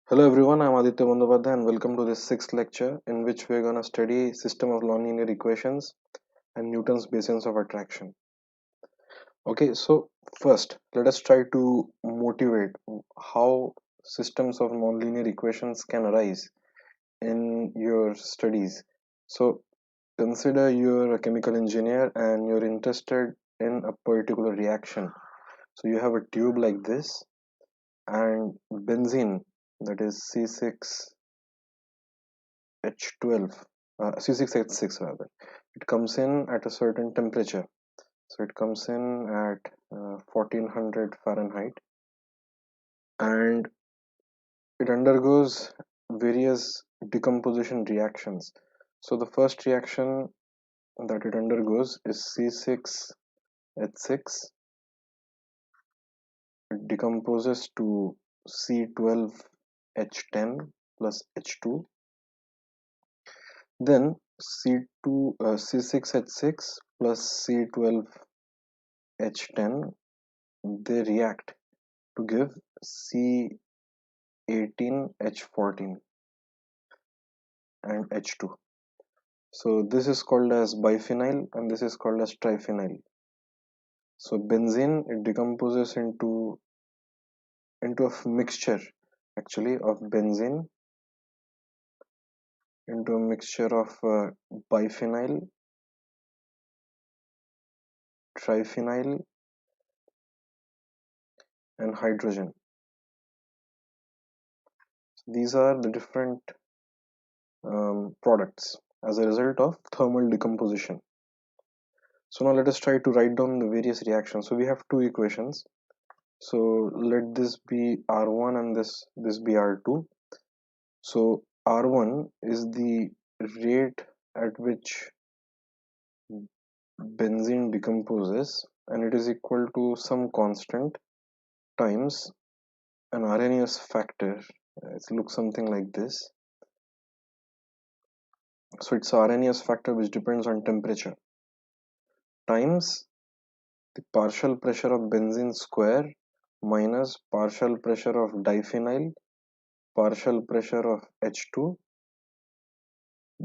Hello everyone, I'm Aditya Bandyopadhyay and welcome to this sixth lecture in which we're going to study system of nonlinear equations and Newton's basins of attraction. Okay, so first let us try to motivate how systems of nonlinear equations can arise in your studies. So consider you're a chemical engineer and you're interested in a particular reaction. So you have a tube like this and benzene, that is C6H12, C6H6 rather, it comes in at a certain temperature. So it comes in at 1400 Fahrenheit and it undergoes various decomposition reactions. So the first reaction that it undergoes is C6H6. It decomposes to C12H10 plus H2. Then C6H6 plus C12H10, they react to give C18H14 and H2. So this is called as biphenyl and this is called as triphenyl. So benzene, it decomposes into a mixture actually of benzene, into a mixture of biphenyl, triphenyl and hydrogen. These are the different products as a result of thermal decomposition. So now let us try to write down the various reactions. So we have two equations. So let this be R1 and this be R2. So R1 is the rate at which benzene decomposes and it is equal to some constant times an Arrhenius factor. It looks something like this. So it's Arrhenius factor which depends on temperature times the partial pressure of benzene square minus partial pressure of diphenyl partial pressure of H2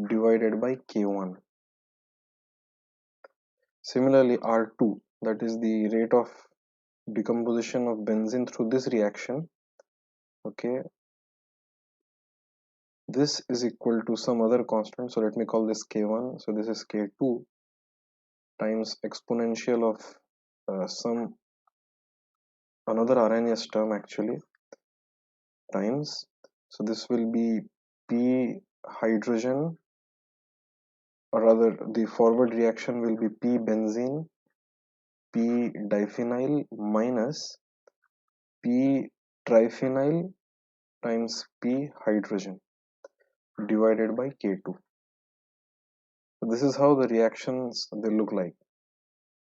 divided by K1. Similarly, R2, that is the rate of decomposition of benzene through this reaction, okay, this is equal to some other constant. So let me call this K1. So this is K2 times exponential of some another Arrhenius term actually times. So this will be P hydrogen, or rather the forward reaction will be P benzene, P diphenyl minus P triphenyl times P hydrogen divided by K2. So this is how the reactions they look like.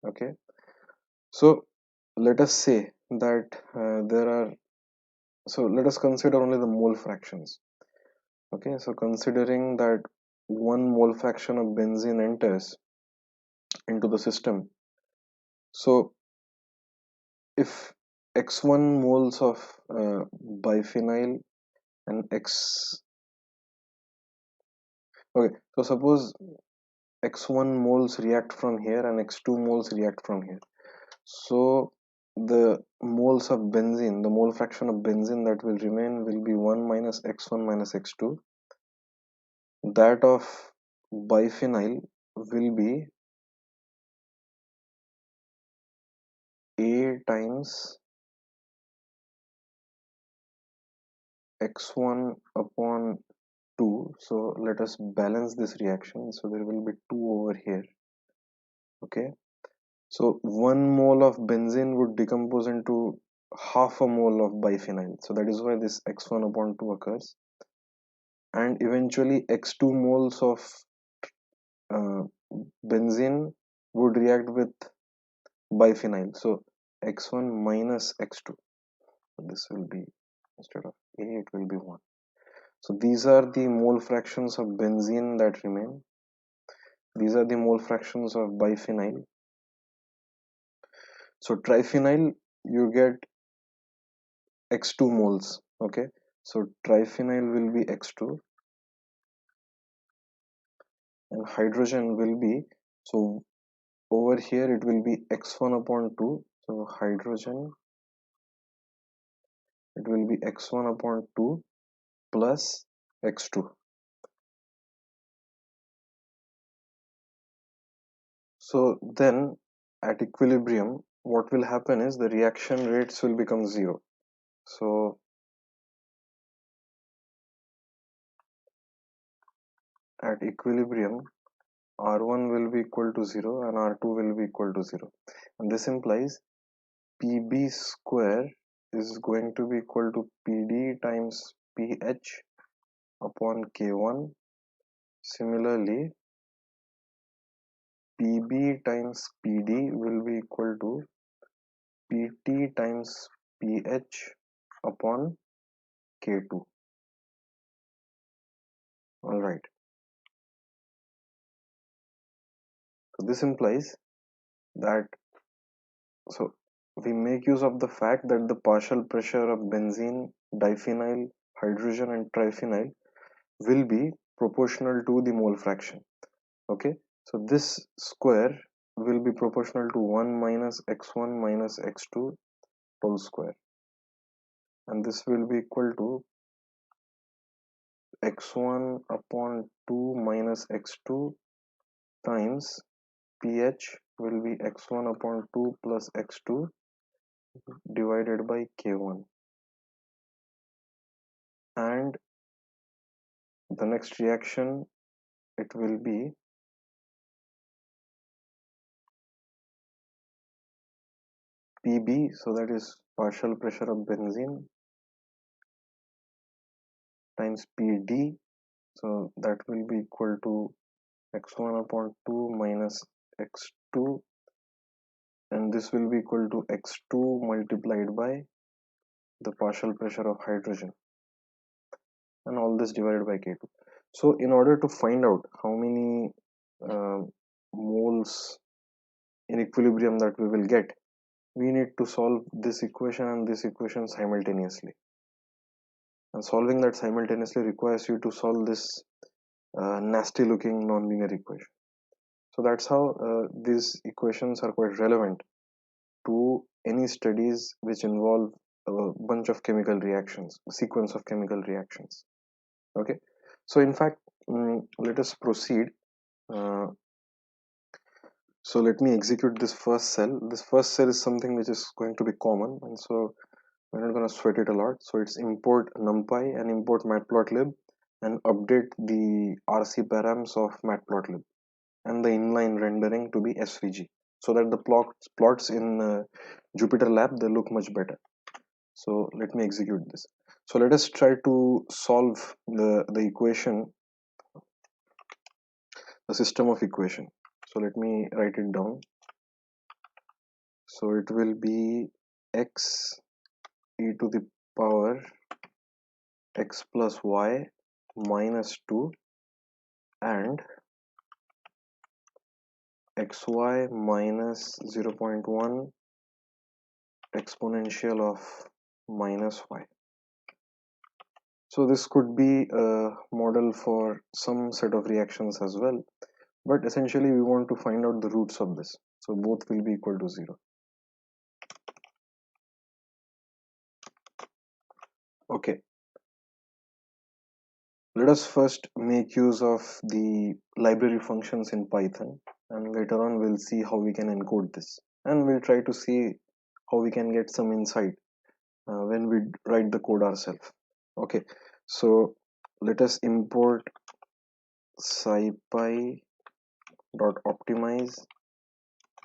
Okay. So let us say that let us consider only the mole fractions. Okay. So considering that one mole fraction of benzene enters into the system. So if x1 moles of biphenyl and okay, so suppose x1 moles react from here and x2 moles react from here. So the moles of benzene, the mole fraction of benzene that will remain will be 1 minus x1 minus x2. That of biphenyl will be A times x1 upon 2. So let us balance this reaction. So there will be 2 over here. Okay. So 1 mole of benzene would decompose into half a mole of biphenyl. So that is why this x1 upon 2 occurs. And eventually x2 moles of uh, benzene would react with biphenyl. So x1 minus x2. This will be, instead of A, it will be 1. So these are the mole fractions of benzene that remain. These are the mole fractions of biphenyl. So triphenyl, you get x2 moles. Okay. So triphenyl will be x2 and hydrogen will be, so over here it will be x1 upon 2. So hydrogen, it will be x1 upon 2 plus x2. So then at equilibrium, what will happen is the reaction rates will become 0. So at equilibrium, R1 will be equal to 0 and R2 will be equal to 0. And this implies PB square is going to be equal to PD times PH upon K1. Similarly, PB times PD will be equal to PT times PH upon K2. Alright, so this implies that, so we make use of the fact that the partial pressure of benzene, diphenyl, hydrogen and triphenyl will be proportional to the mole fraction. Okay, so this square will be proportional to 1 minus x1 minus x2 whole square, and this will be equal to x1 upon 2 minus x2 times pH will be x1 upon 2 plus x2 divided by k1, and the next reaction, it will be Pb, so that is partial pressure of benzene, times Pd, so that will be equal to x1 upon 2 minus x2, and this will be equal to x2 multiplied by the partial pressure of hydrogen, and all this divided by k2. So in order to find out how many uh, moles in equilibrium that we will get, we need to solve this equation and this equation simultaneously, and solving that simultaneously requires you to solve this nasty looking nonlinear equation. So that's how these equations are quite relevant to any studies which involve a bunch of chemical reactions, a sequence of chemical reactions. Okay, so in fact, let us proceed. uh, so let me execute this first cell. This first cell is something which is going to be common, and so we're not going to sweat it a lot. So it's import numpy and import matplotlib and update the RC params of matplotlib and the inline rendering to be SVG, so that the plots in Jupyter Lab, they look much better. So let me execute this. So let us try to solve the equation, the system of equation. So let me write it down. So it will be x e to the power x plus y minus 2 and xy minus 0.1 exponential of minus y. So this could be a model for some set of reactions as well, but essentially we want to find out the roots of this. So both will be equal to 0. Okay, let us first make use of the library functions in Python, and later on we'll see how we can encode this, and we'll try to see how we can get some insight when we write the code ourselves. Okay, so let us import scipy dot optimize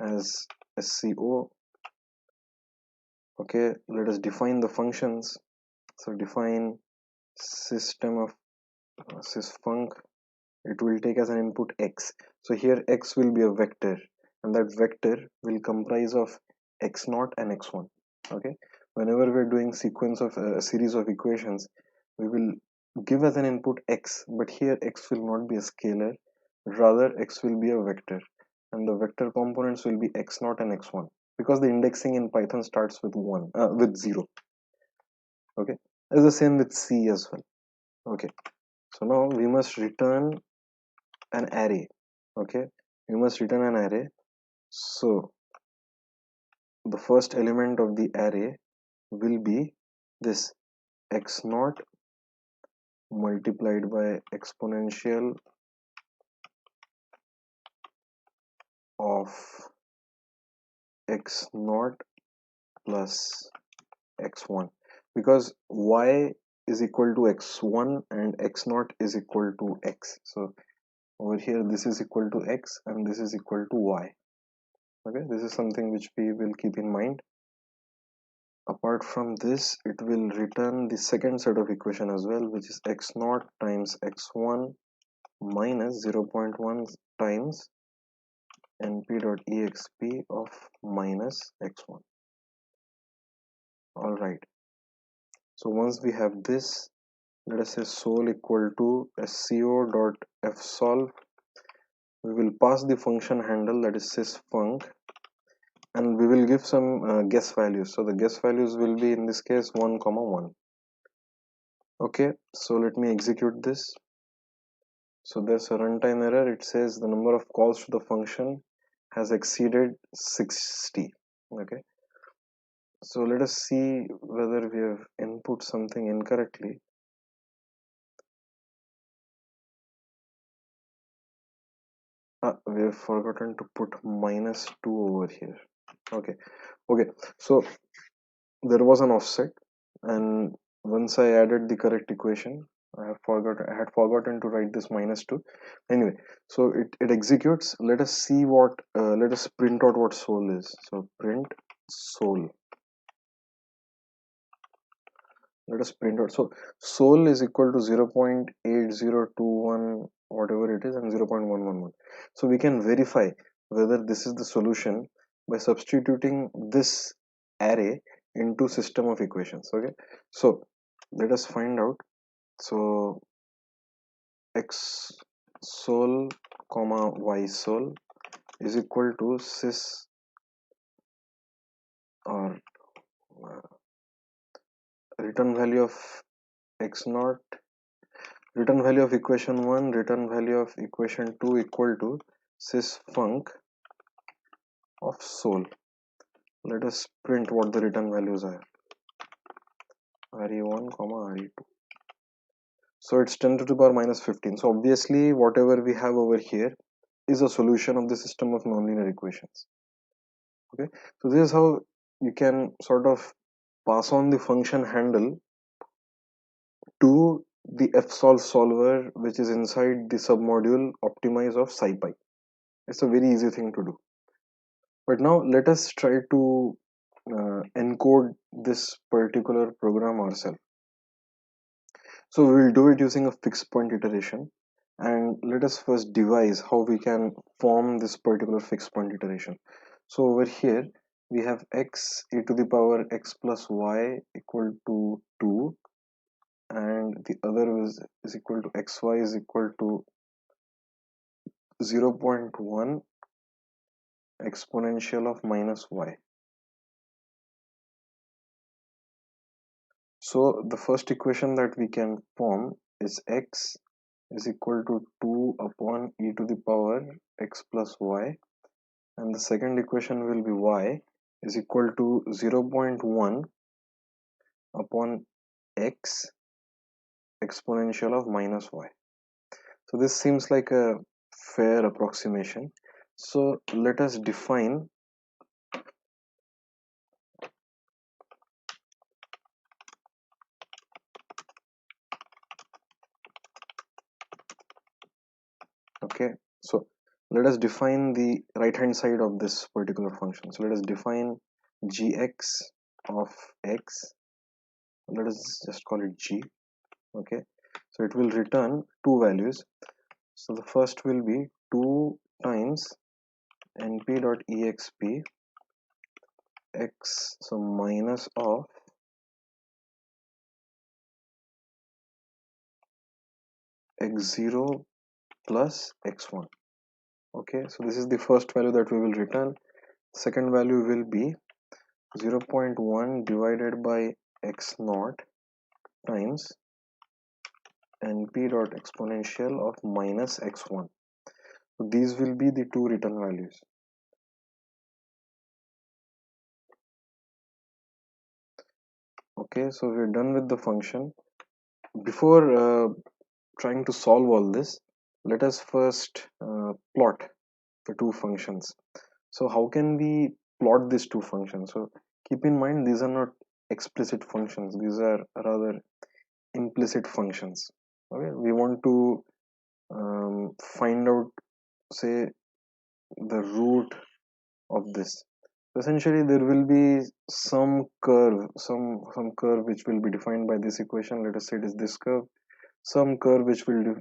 as sco. Okay, let us define the functions. So define system of sysfunc. It will take as an input x. So here x will be a vector, and that vector will comprise of x0 and x1. Okay, whenever we're doing sequence of a series of equations, we will give as an input x, but here x will not be a scalar, rather x will be a vector, and the vector components will be x0 and x1, because the indexing in Python starts with 0. Okay, is the same with C as well. Okay, so now we must return an array. Okay, we must return an array. So the first element of the array will be this x naught multiplied by exponential of x naught plus x1, because y is equal to x1 and x naught is equal to x. So over here this is equal to x and this is equal to y. Okay, this is something which we will keep in mind. Apart from this, it will return the second set of equation as well, which is x naught times x1 minus 0.1 times np.exp of minus x1. All right, so once we have this, let us say sol equal to sco dot fsolve. We will pass the function handle, that is sysfunc, and we will give some guess values. So the guess values will be in this case 1 comma 1. Okay, so let me execute this. So there's a runtime error. It says the number of calls to the function has exceeded 60. Okay, so let us see whether we have input something incorrectly. We have forgotten to put -2 over here. Okay, so there was an offset, and once I added the correct equation, I had forgotten to write this -2. Anyway, so it executes. Let us see what let us print out what sol is. So print sol. Let us print out. So sol is equal to 0.8021 whatever it is and 0.111. So we can verify whether this is the solution by substituting this array into system of equations. Okay, so let us find out. So x sol comma y sol is equal to sys or return value of x naught, return value of equation 1, return value of equation 2 equal to sysfunc of sol. Let us print what the return values are. re1 comma re2. So it's 10 to the power minus 15. So obviously whatever we have over here is a solution of the system of nonlinear equations. Okay, so this is how you can sort of pass on the function handle to the fsolve solver, which is inside the submodule optimize of SciPy. It's a very easy thing to do. But now let us try to encode this particular program ourselves. So we will do it using a fixed point iteration, and let us first devise how we can form this particular fixed point iteration. So over here we have x e to the power x plus y equal to 2, and the other is equal to xy is equal to 0.1 exponential of minus y. So the first equation that we can form is x is equal to 2 upon e to the power x plus y, and the second equation will be y is equal to 0.1 upon x exponential of minus y. So this seems like a fair approximation. So let us define okay, so let us define the right hand side of this particular function. So let us define gx of x, let us just call it g. Okay, so it will return two values. So the first will be 2 times np.exp x, so minus of x0 plus x1. Okay, so this is the first value that we will return. Second value will be 0.1 divided by x naught times np dot exponential of minus x1. So these will be the two return values. Okay, so we're done with the function. Before trying to solve all this, let us first plot the two functions. So how can we plot these two functions? So keep in mind, these are not explicit functions, these are rather implicit functions. Okay, we want to find out, say, the root of this. Essentially, there will be some curve which will be defined by this equation. Let us say it is this curve. Some curve which will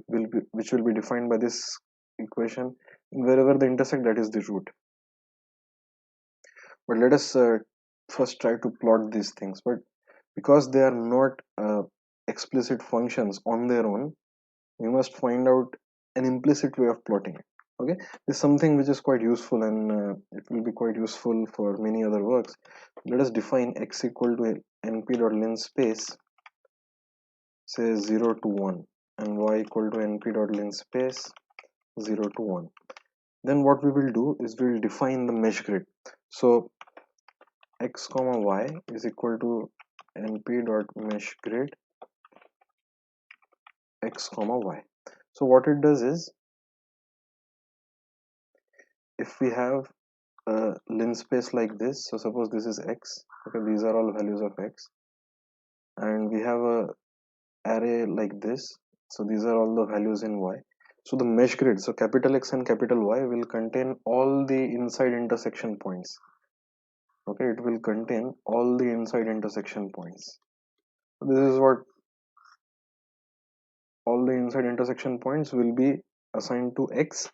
be defined by this equation. Wherever they intersect, that is the root. But let us first try to plot these things. But because they are not explicit functions on their own, we must find out an implicit way of plotting it. Okay, this is something which is quite useful, and it will be quite useful for many other works. Let us define x equal to np dot linspace, say 0 to 1, and y equal to np dot linspace 0 to 1. Then what we will do is we will define the mesh grid. So x comma y is equal to np dot mesh grid x comma y. So what it does is, if we have a linspace like this, so suppose this is x, okay, these are all values of x, and we have a array like this, so these are all the values in y. So the mesh grid, so capital X and capital Y, will contain all the inside intersection points. Okay, it will contain all the inside intersection points. So this is what all the inside intersection points will be assigned to x.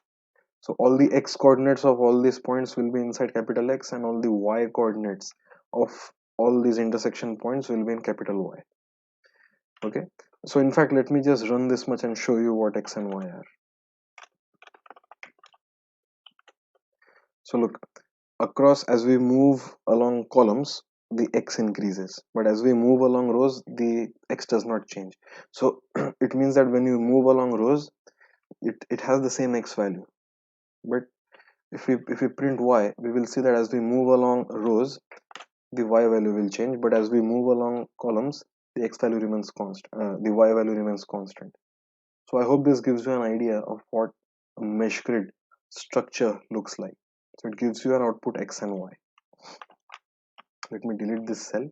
So all the x coordinates of all these points will be inside capital X, and all the y coordinates of all these intersection points will be in capital Y. Okay, so in fact, let me just run this much and show you what x and y are. So look, across, as we move along columns, the x increases, but as we move along rows, the x does not change. So it means that when you move along rows, it has the same x value. But if we print y, we will see that as we move along rows, the y value will change, but as we move along columns, the x value remains constant, the y value remains constant. So I hope this gives you an idea of what a mesh grid structure looks like. So it gives you an output x and y. Let me delete this cell.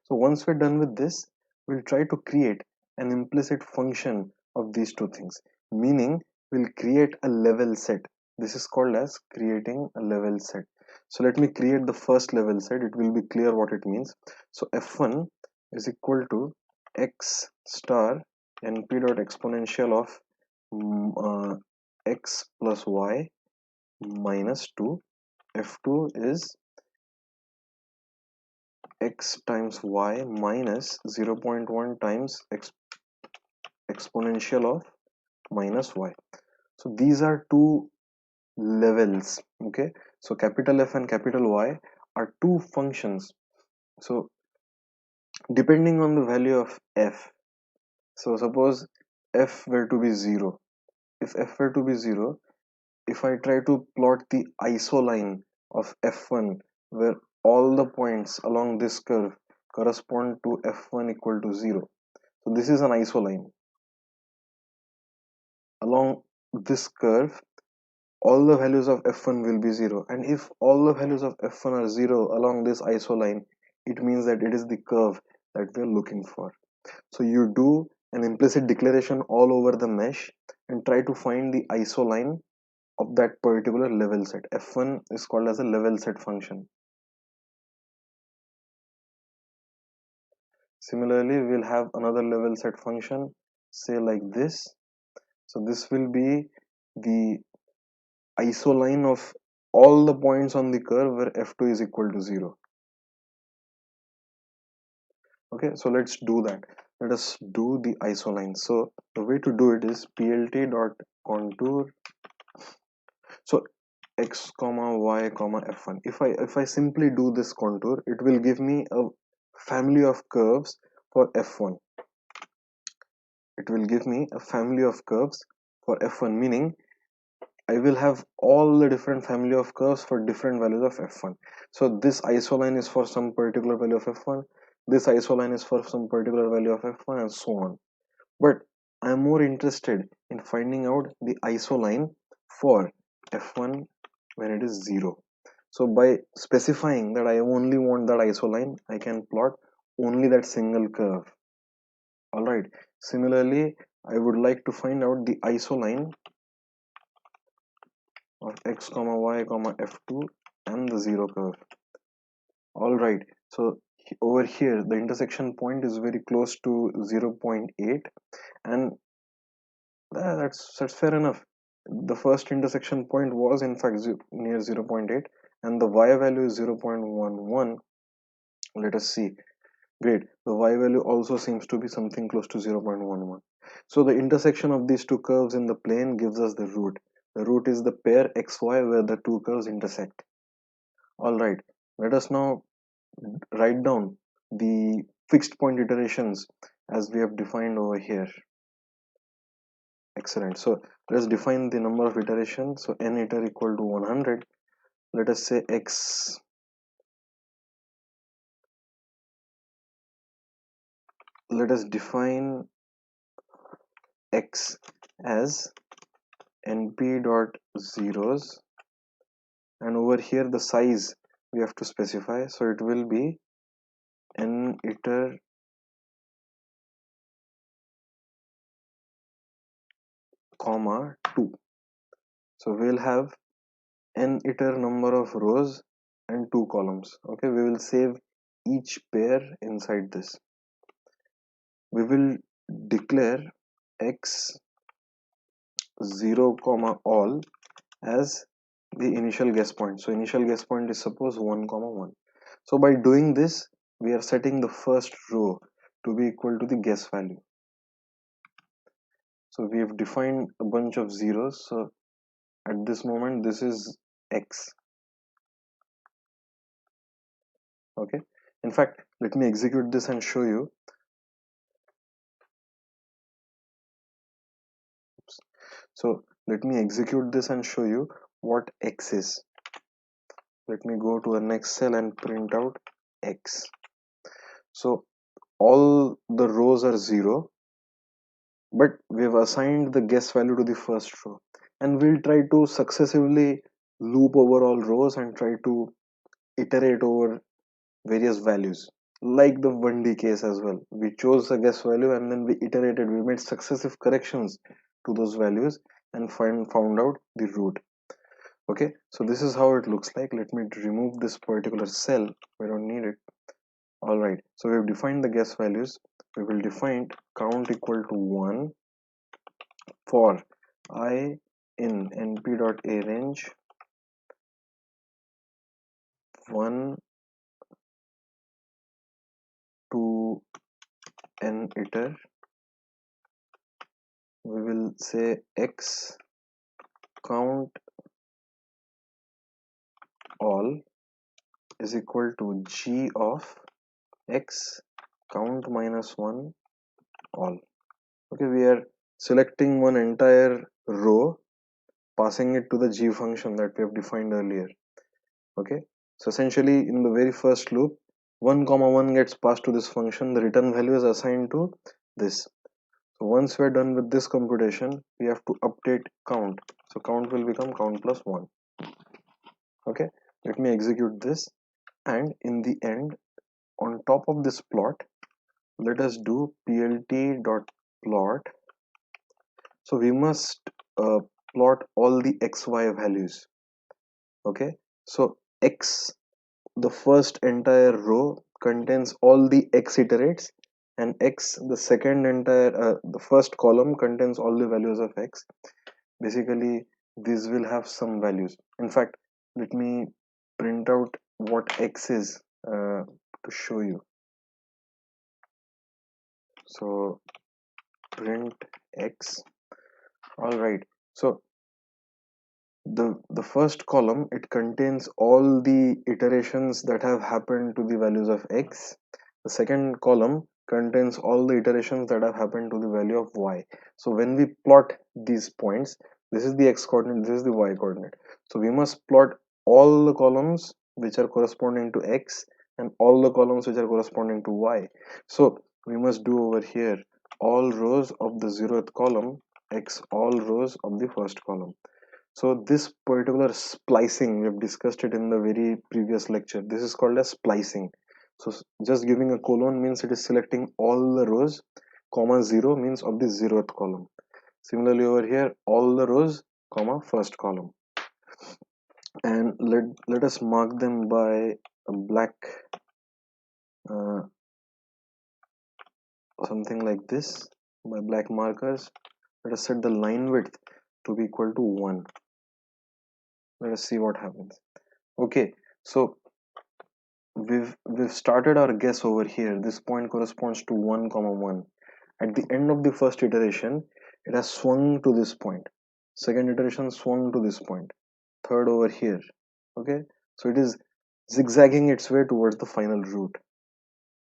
So once we're done with this, we'll try to create an implicit function of these two things, meaning we'll create a level set. This is called as creating a level set. So let me create the first level set. It will be clear what it means. So f1 is equal to x star np dot exponential of x plus y minus 2. f2 is x times y minus 0.1 times exponential of minus y. So these are two levels. Okay, so capital F and capital Y are two functions. So depending on the value of f, so suppose f were to be 0, if f were to be 0, if I try to plot the isoline of f1, where all the points along this curve correspond to f1 equal to 0, so this is an isoline. Along this curve, all the values of f1 will be 0, and if all the values of f1 are 0 along this isoline, it means that it is the curve that we are looking for. So you do an implicit declaration all over the mesh and try to find the isoline of that particular level set. f1 is called as a level set function. Similarly, we'll have another level set function, say like this. So this will be the isoline of all the points on the curve where f2 is equal to 0. Okay, so let's do that. Let us do the isoline. So the way to do it is plt dot contour. So x comma y comma f1. If I simply do this contour, it will give me a family of curves for f1. it will give me a family of curves for f1, meaning I will have all the different family of curves for different values of f1. So this isoline is for some particular value of f1, this isoline is for some particular value of f1, and so on. But I am more interested in finding out the isoline for f1 when it is 0. So by specifying that I only want that isoline, I can plot only that single curve. Alright, similarly, I would like to find out the isoline of x comma y comma f2 and the 0 curve. Alright, so over here the intersection point is very close to 0.8, and that's fair enough. The first intersection point was in fact near 0.8, and the y value is 0.11. Let us see. Great, the y value also seems to be something close to 0.11. So the intersection of these two curves in the plane gives us the root. The root is the pair xy where the two curves intersect. Alright, let us now write down the fixed point iterations as we have defined over here. Excellent. So let's define the number of iterations. So n iter equal to 100. Let us say x. Let us define x as np dot zeros, and over here the size we have to specify. So it will be n iter comma 2. So we'll have n iter number of rows and 2 columns. Okay, we will save each pair inside this. We will declare x 0 comma all as the initial guess point. So initial guess point is suppose 1 comma 1. So by doing this, we are setting the first row to be equal to the guess value. So we have defined a bunch of zeros. So at this moment, this is x. Okay. In fact, let me execute this and show you. So let me execute this and show you what x is. Let me go to the next cell and print out x. So all the rows are 0, but we've assigned the guess value to the first row, and we'll try to successively loop over all rows and try to iterate over various values, like the 1D case as well. We chose a guess value and then we iterated, we made successive corrections to those values and found out the root. Okay, so this is how it looks like. Let me remove this particular cell, we don't need it. Alright, so we've defined the guess values. We will define count equal to 1 for I in np.a range 1 to n iter. We will say x count all is equal to g of x count minus 1 all. Okay, we are selecting one entire row, passing it to the g function that we have defined earlier. Okay, so essentially in the very first loop 1 comma 1 gets passed to this function, the return value is assigned to this. So once we are done with this computation, we have to update count. So count will become count plus 1. Okay, let me execute this, and in the end, on top of this plot, let us do plt dot plot. So we must plot all the xy values. Okay, so x, the first entire row contains all the x iterates, and x, the second entire the first column contains all the values of x. Basically these will have some values. In fact, let me print out what x is to show you. So print x. All right, so the first column, it contains all the iterations that have happened to the values of x. The second column contains all the iterations that have happened to the value of y. So when we plot these points, this is the x coordinate, this is the y coordinate. So we must plot all the columns which are corresponding to x and all the columns which are corresponding to y. So we must do over here all rows of the 0th column x all rows of the first column. So this particular splicing, we have discussed it in the very previous lecture. This is called as splicing. So just giving a colon means it is selecting all the rows, comma 0 means of the 0th column. Similarly over here, all the rows, comma first column. And let us mark them by a black, uh, something like this, by black markers. Let us set the line width to be equal to 1. Let us see what happens. Okay, so we've started our guess over here. This point corresponds to 1 comma 1. At the end of the first iteration, it has swung to this point. Second iteration swung to this point. Third over here. Okay, so it is zigzagging its way towards the final root.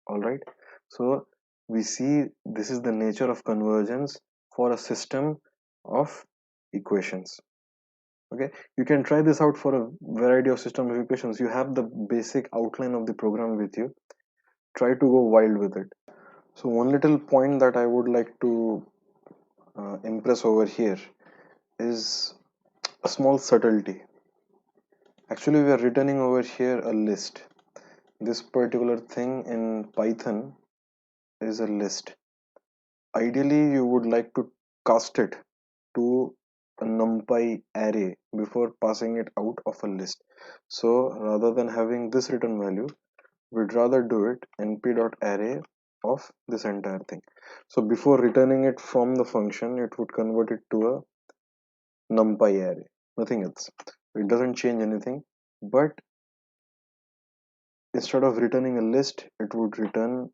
All right, so we see this is the nature of convergence for a system of equations. Okay, you can try this out for a variety of system of equations. You have the basic outline of the program with you. Try to go wild with it. So one little point that I would like to impress over here is a small subtlety. Actually, we are returning over here a list. This particular thing in Python is a list. Ideally, you would like to cast it to a numpy array before passing it out of a list. So rather than having this return value, we'd rather do it np.array of this entire thing. So before returning it from the function, it would convert it to a numpy array, nothing else. It doesn't change anything, but instead of returning a list, it would return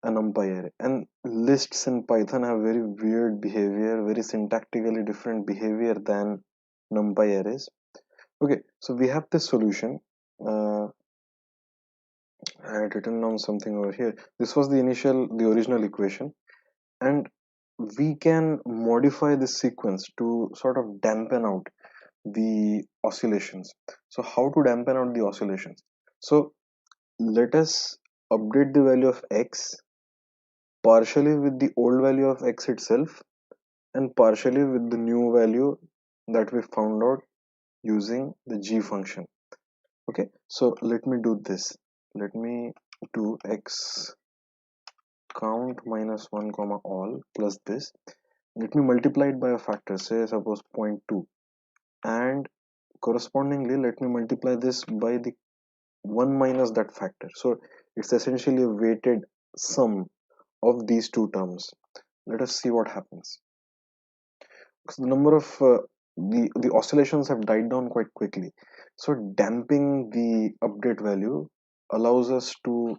a numpy array. And lists in Python have very weird behavior, very syntactically different behavior than numpy arrays. Okay, so we have this solution. I had written down something over here. This was the original equation, and we can modify this sequence to sort of dampen out the oscillations. So how to dampen out the oscillations? So let us update the value of x partially with the old value of x itself and partially with the new value that we found out using the g function. Okay, so let me do this. Let me do x count minus 1 comma all plus this. Let me multiply it by a factor, say suppose 0.2, and correspondingly let me multiply this by the 1 minus that factor. So it's essentially a weighted sum of these two terms. Let us see what happens. So the number of the oscillations have died down quite quickly. So damping the update value allows us to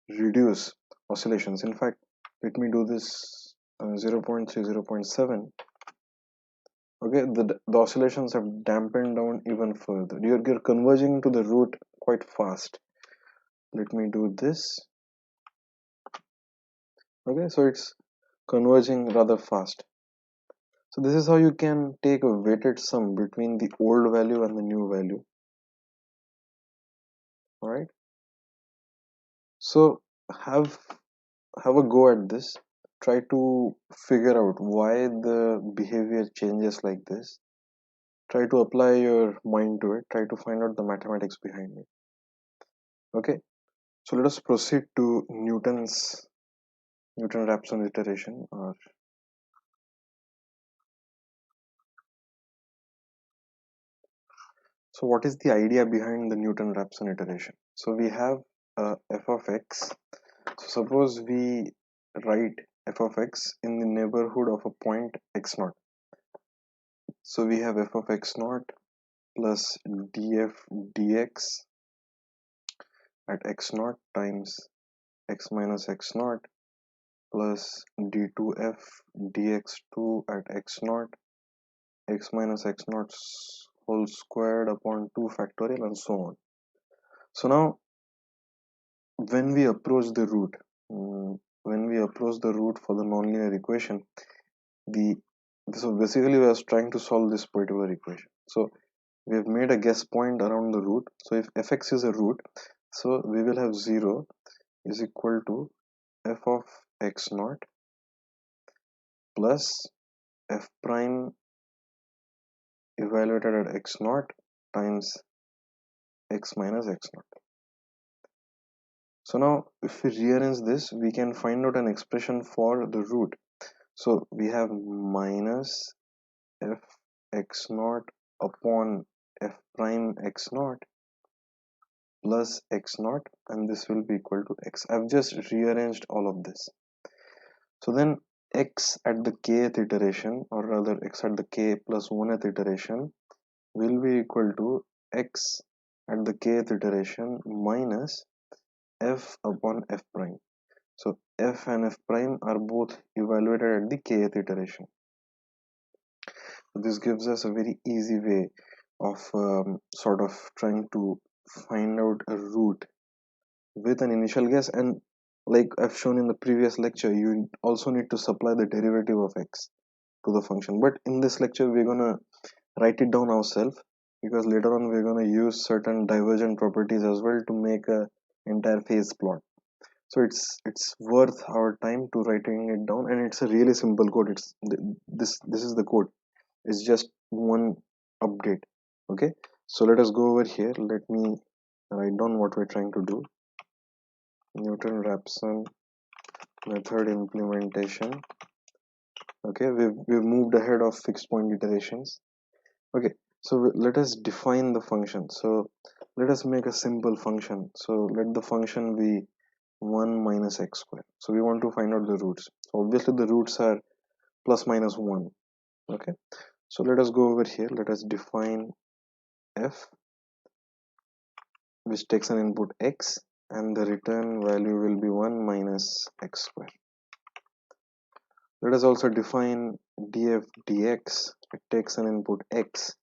reduce oscillations. In fact, let me do this 0.3, 0.7. Okay, the oscillations have dampened down even further. You're converging to the root quite fast. Let me do this. Okay, so it's converging rather fast. So this is how you can take a weighted sum between the old value and the new value. All right, so have a go at this. Try to figure out why the behavior changes like this. Try to apply your mind to it. Try to find out the mathematics behind it. Okay, so let us proceed to Newton-Raphson iteration. Or so what is the idea behind the Newton-Raphson iteration? So we have f of x. So suppose we write f of x in the neighborhood of a point x naught. So we have f of x naught plus df dx at x naught times x minus x naught plus d2f dx2 at x naught x minus x naught whole squared upon 2 factorial and so on. So now when we approach the root, when we approach the root for the nonlinear equation, the so basically we are trying to solve this particular equation. So we have made a guess point around the root. So if fx is a root, so we will have 0 is equal to f of x naught plus f prime evaluated at x naught times x minus x naught. So now if we rearrange this, we can find out an expression for the root. So we have minus f x naught upon f prime x naught plus x naught, and this will be equal to x. I've just rearranged all of this. So then x at the kth iteration, or rather x at the k plus 1th iteration, will be equal to x at the kth iteration minus f upon f prime. So f and f prime are both evaluated at the kth iteration. So this gives us a very easy way of sort of trying to find out a root with an initial guess. And like I've shown in the previous lecture, you also need to supply the derivative of x to the function. But in this lecture, we're gonna write it down ourselves, because later on we're gonna use certain divergent properties as well to make a entire phase plot. So it's worth our time to writing it down, and it's a really simple code. It's this is the code. It's just one update. Okay, so let us go over here. Let me write down what we're trying to do. Newton-Raphson method implementation. Okay, we've moved ahead of fixed point iterations. Okay, so let us define the function. So let us make a simple function. So let the function be 1 minus x square. So we want to find out the roots. So obviously the roots are plus minus 1. Okay, so let us go over here. Let us define f, which takes an input x, and the return value will be 1 minus x square. Let us also define df dx. It takes an input x,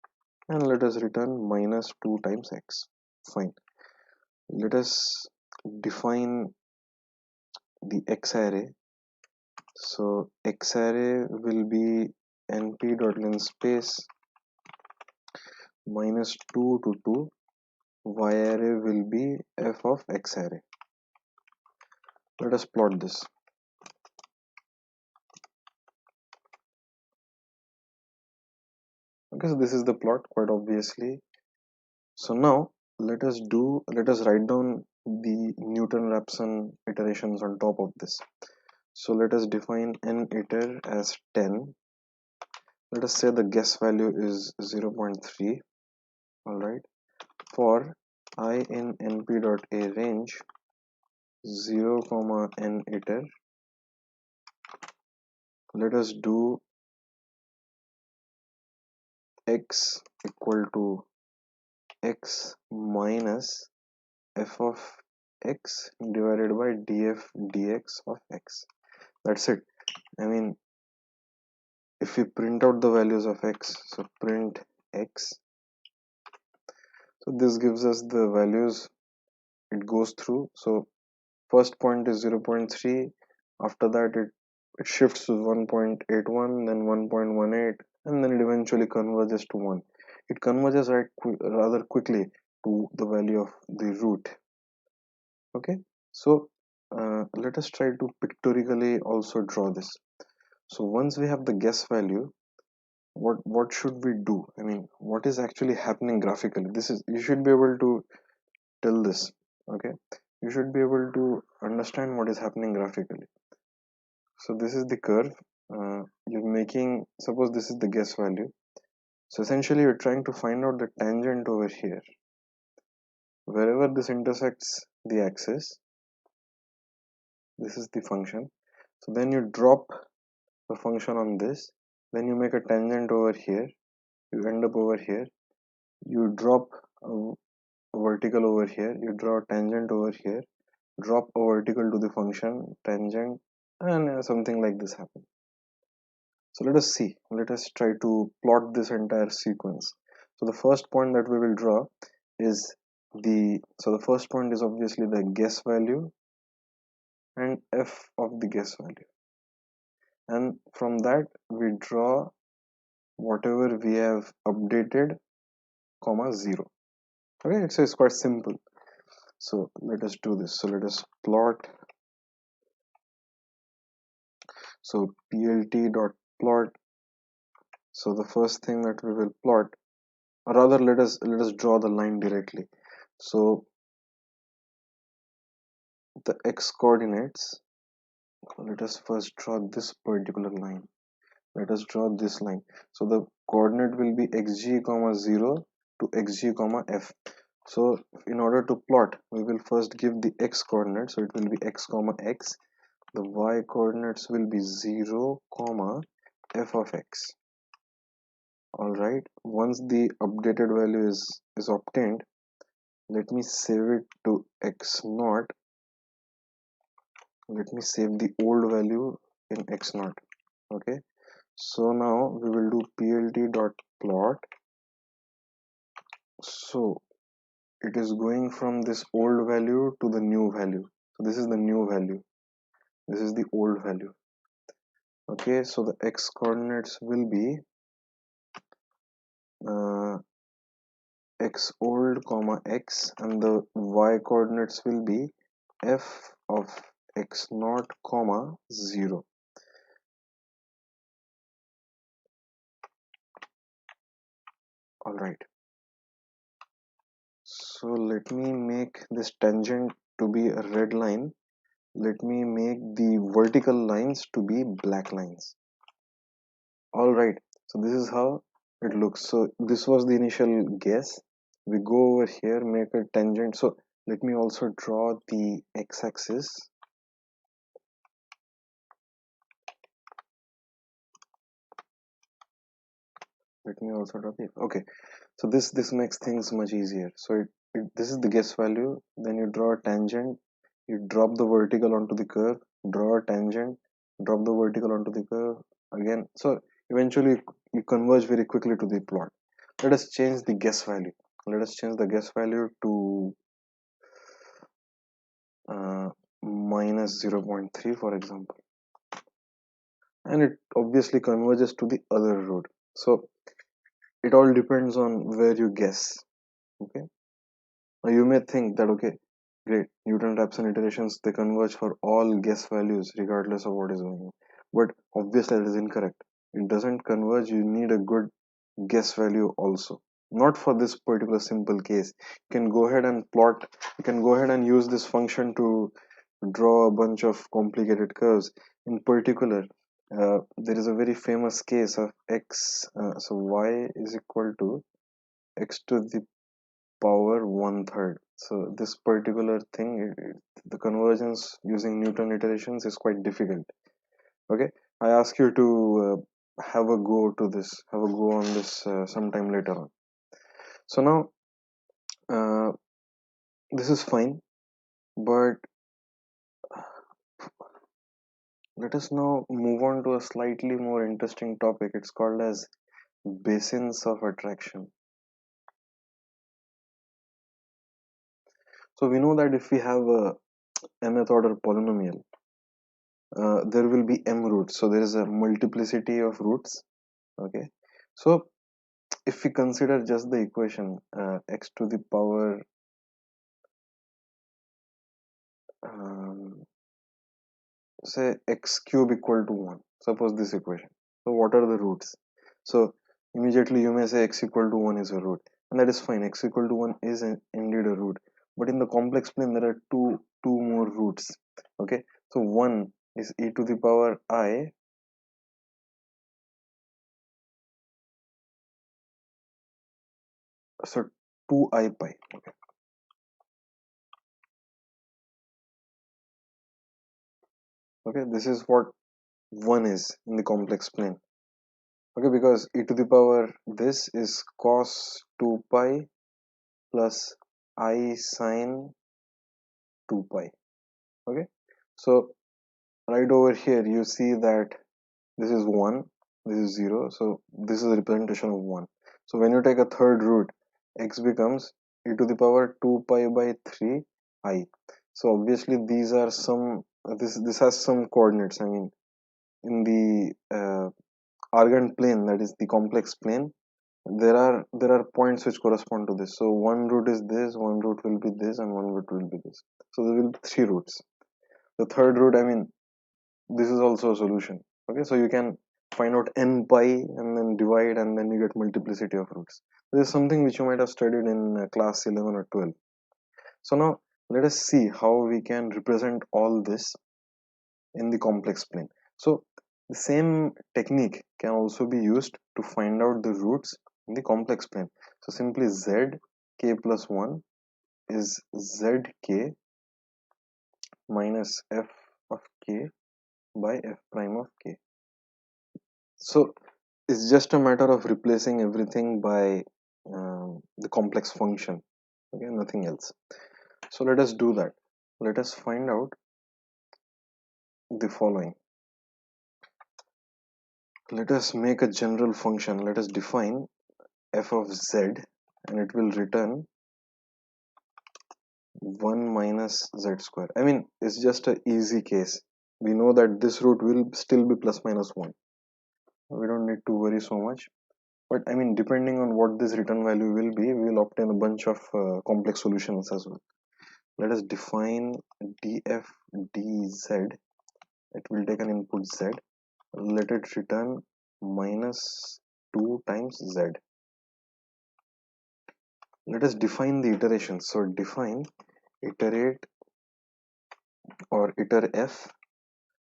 and let us return minus 2 times x. Fine. Let us define the x array. So x array will be np.linspace minus 2 to 2. Y array will be f of x array. Let us plot this. Okay, so this is the plot, quite obviously. So now let us write down the Newton-Raphson iterations on top of this. So let us define n iter as 10. Let us say the guess value is 0.3. All right. For I in np.a range 0, n iter, let us do x equal to x minus f of x divided by df dx of x. That's it. I mean, if we print out the values of x, so print x, so this gives us the values it goes through. So first point is 0.3, after that it shifts to 1.81, then 1.18, and then it eventually converges to 1. It converges rather quickly to the value of the root. Okay, so let us try to pictorially also draw this. So once we have the guess value, what should we do? I mean, what is actually happening graphically? This is, you should be able to tell this. Okay, you should be able to understand what is happening graphically. So this is the curve. You're making, suppose this is the guess value. So essentially you're trying to find out the tangent over here. Wherever this intersects the axis, this is the function. So then you drop the function on this, then you make a tangent over here, you end up over here, you drop a vertical over here, you draw a tangent over here, drop a vertical to the function, tangent, and something like this happens. So let us see, let us try to plot this entire sequence. So the first point that we will draw is the first point is obviously the guess value, and f of the guess value, and from that we draw whatever we have updated, comma 0. Okay, it's quite simple. So let us do this. So let us plot. So plt dot plot. So the first thing that we will plot, or rather let us draw the line directly. So the x coordinates, let us first draw this particular line. Let us draw this line. So the coordinate will be xg comma 0 to xg comma f. So in order to plot, we will first give the x coordinate. So it will be x comma x. The y coordinates will be 0 comma f of x. All right, once the updated value is obtained, let me save it to x naught. Let me save the old value in x naught. Okay, so now we will do plt dot plot. So it is going from this old value to the new value. So this is the new value, this is the old value. Okay, so the x coordinates will be x old comma x, and the y coordinates will be f of x naught comma 0. All right, so let me make this tangent to be a red line. Let me make the vertical lines to be black lines. All right, so this is how it looks. So this was the initial guess. We go over here, make a tangent. So let me also draw the x-axis. Let me also draw the, okay, so this makes things much easier. So this is the guess value, then you draw a tangent, you drop the vertical onto the curve, draw a tangent, drop the vertical onto the curve again. So eventually you converge very quickly to the plot. Let us change the guess value. Let us change the guess value to minus 0.3 for example, and it obviously converges to the other root. So it all depends on where you guess. Okay, now you may think that okay, great, Newton-Raphson iterations, they converge for all guess values regardless of what is going on, but obviously that is incorrect. It doesn't converge. You need a good guess value also, not for this particular simple case. You can go ahead and plot, you can go ahead and use this function to draw a bunch of complicated curves. In particular, there is a very famous case of x, so y is equal to x to the power 1/3. So this particular thing, the convergence using Newton iterations is quite difficult. Okay, I ask you to have a go to this, have a go on this sometime later on. So now uh, this is fine, but let us now move on to a slightly more interesting topic. It's called as basins of attraction. So we know that if we have a mth order polynomial, there will be m roots. So there is a multiplicity of roots. Okay, so if we consider just the equation x to the power um, say x cube equal to 1, suppose this equation. So what are the roots? So immediately you may say x equal to 1 is a root, and that is fine. X equal to 1 is indeed a root, but in the complex plane there are two more roots. Okay, so one is e to the power I, so 2 I pi. Okay, okay, this is what 1 is in the complex plane. Okay, because e to the power this is cos 2 pi plus I sine 2 pi. Okay, so right over here you see that this is 1, this is 0, so this is a representation of 1. So when you take a third root, x becomes e to the power 2 pi by 3 I. So obviously these are some this has some coordinates. I mean, in the Argand plane, that is the complex plane, there are points which correspond to this. So one root is this, one root will be this, and one root will be this. So there will be three roots. The third root, I mean, this is also a solution. Okay, so you can find out n pi and then divide, and then you get multiplicity of roots. This is something which you might have studied in class 11 or 12. So now let us see how we can represent all this in the complex plane. So the same technique can also be used to find out the roots in the complex plane. So simply z k plus 1 is zk minus f of k by f prime of k. So it's just a matter of replacing everything by the complex function. Okay, nothing else. So let us do that. Let us find out the following. Let us make a general function. Let us define f of z, and it will return 1 minus z square. I mean, it's just an easy case. We know that this root will still be plus minus 1. We don't need to worry so much. But I mean, depending on what this return value will be, we will obtain a bunch of complex solutions as well. Let us define df dz. It will take an input z. Let it return minus 2 times z. Let us define the iterations. So define iterate or iter f,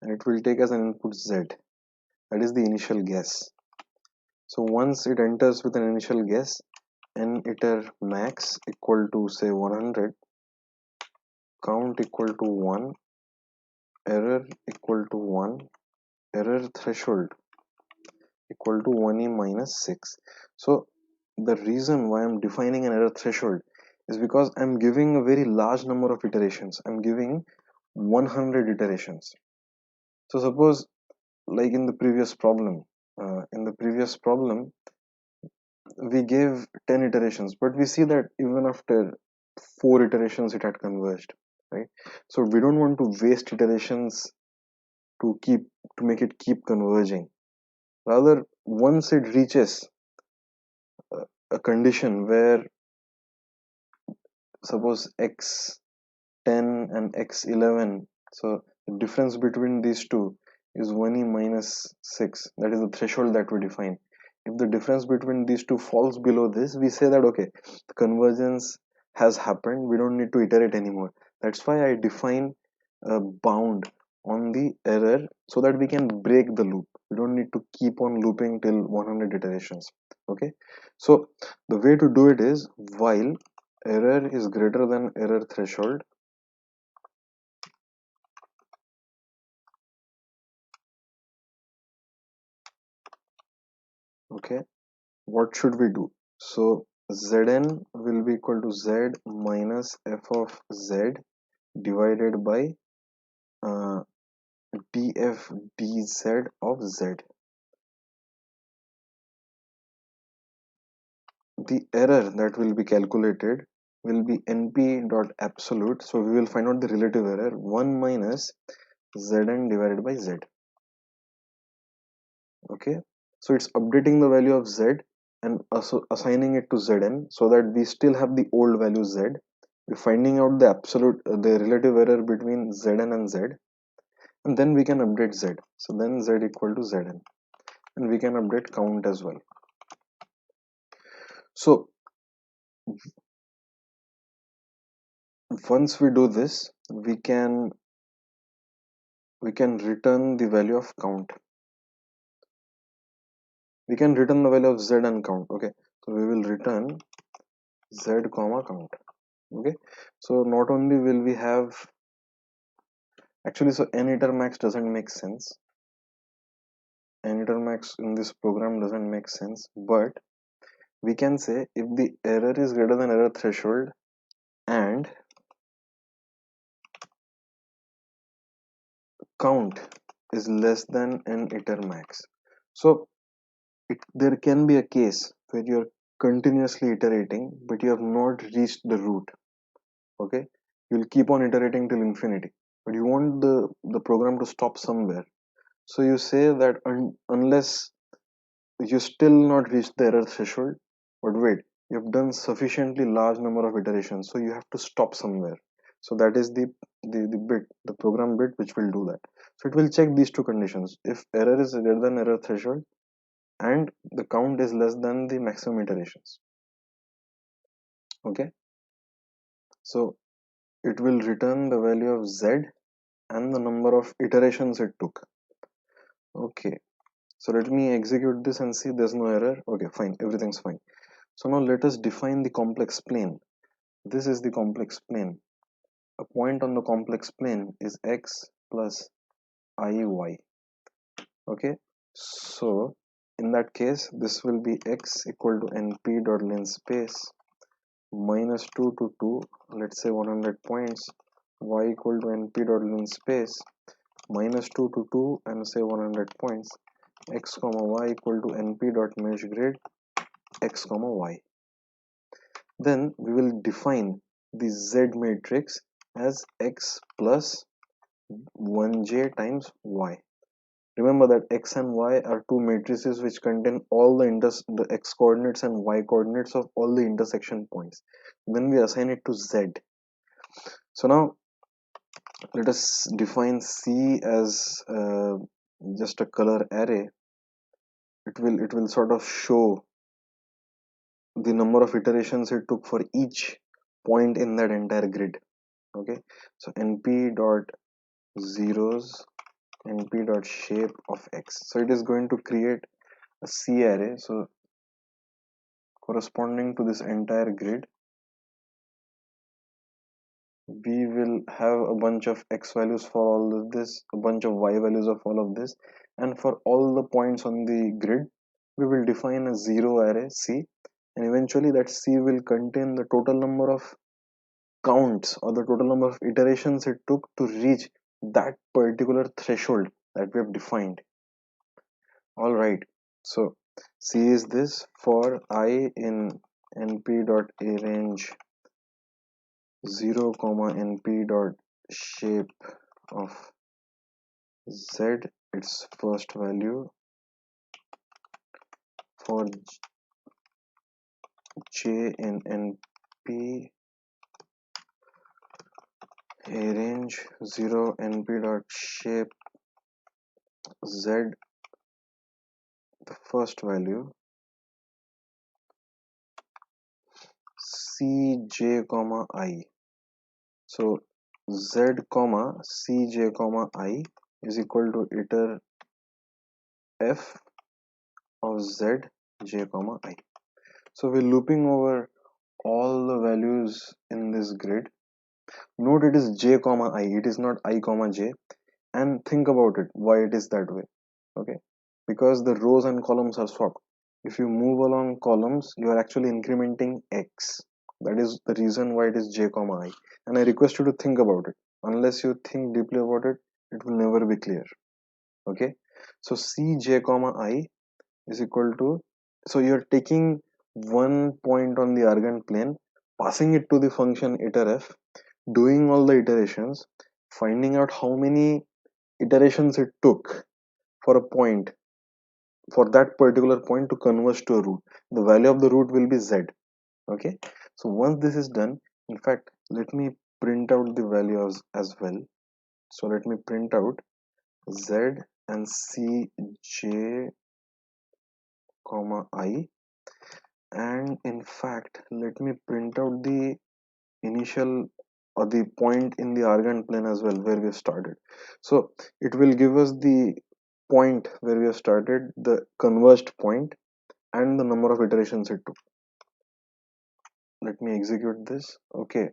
and it will take as an input z. That is the initial guess. So once it enters with an initial guess, n iter max equal to say 100, count equal to 1, error equal to 1, error threshold equal to 1e minus 6. So the reason why I'm defining an error threshold is because I'm giving a very large number of iterations. I'm giving 100 iterations. So suppose, like in the previous problem, we gave 10 iterations, but we see that even after 4 iterations it had converged, right? So we don't want to waste iterations to make it keep converging. Rather, once it reaches a condition where suppose x10 and x11, so the difference between these two is 1e minus 6. That is the threshold that we define. If the difference between these two falls below this, we say that okay, the convergence has happened, we don't need to iterate anymore. That's why I define a bound on the error so that we can break the loop. We don't need to keep on looping till 100 iterations. Okay, so the way to do it is while error is greater than error threshold, okay, what should we do? So Zn will be equal to Z minus f of Z divided by df dz of Z. The error that will be calculated will be np dot absolute. So we will find out the relative error 1 minus Zn divided by Z. Okay, so it's updating the value of Z and assigning it to Zn so that we still have the old value Z. We're finding out the absolute, the relative error between Zn and Z, and then we can update Z. So then Z equal to Zn, and we can update count as well. So once we do this, we can return the value of count. We can return the value of Z and count. Okay, so we will return Z comma count. Okay, so not only will we have actually, so n iter max doesn't make sense. N iter max in this program doesn't make sense, but we can say if the error is greater than error threshold and count is less than n iter max. So there can be a case where you're continuously iterating, but you have not reached the root. Okay, you'll keep on iterating till infinity. but you want the program to stop somewhere. So you say that unless you still not reached the error threshold, but wait, you've done sufficiently large number of iterations, so you have to stop somewhere. So that is the bit, the program bit, which will do that. So it will check these two conditions: if error is greater than error threshold and the count is less than the maximum iterations. Okay, so it will return the value of z and the number of iterations it took. Okay, so let me execute this and see there's no error. Okay, fine, everything's fine. So now let us define the complex plane. This is the complex plane. A point on the complex plane is x plus iy. Okay, so in that case, this will be x equal to np dot linspace minus 2 to 2, let's say 100 points, y equal to np dot linspace minus 2 to 2 and say 100 points, x comma y equal to np dot mesh grid x comma y. Then we will define the z matrix as x plus 1j times y. Remember that x and y are two matrices which contain all the x coordinates and y coordinates of all the intersection points. Then we assign it to z. So now let us define C as just a color array. It will sort of show the number of iterations it took for each point in that entire grid. Okay, so np dot zeros, np dot shape of x. So it is going to create a C array. So corresponding to this entire grid, we will have a bunch of x values for all of this, a bunch of y values of all of this, and for all the points on the grid, we will define a zero array C, and eventually that C will contain the total number of counts or the total number of iterations it took to reach that particular threshold that we have defined. All right, so C is this: for I in np.arange 0 comma np dot shape of z, its first value, for j in np arrange 0 np dot shape z, the first value, cj comma I. So z comma cj comma I is equal to iter f of z j comma I. So we're looping over all the values in this grid. Note it is j comma I, it is not I comma j. And think about it, why it is that way. Okay, because the rows and columns are swapped. If you move along columns, you are actually incrementing x. That is the reason why it is j comma I. And I request you to think about it. Unless you think deeply about it, it will never be clear. Okay, so cj comma I is equal to, so you're taking one point on the argand plane, passing it to the function iterf, doing all the iterations, finding out how many iterations it took for a point, for that particular point to converge to a root. The value of the root will be z. Okay, so once this is done, in fact, let me print out the values as well. So let me print out z and cj comma I, and in fact let me print out the initial or the point in the argand plane as well where we have started. So it will give us the point where we have started, the converged point, and the number of iterations it took. Let me execute this. Okay,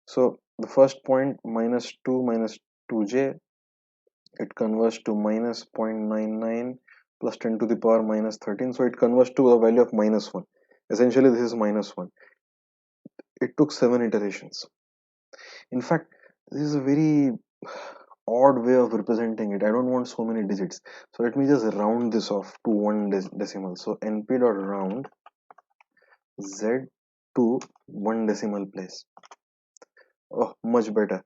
so the first point minus 2 minus 2j, it converts to minus 0.99 plus 10 to the power minus 13, so it converts to a value of minus 1. Essentially this is minus 1. It took 7 iterations. In fact, this is a very odd way of representing it. I don't want so many digits, so let me just round this off to one decimal. So np dot round z to one decimal place. Oh, much better.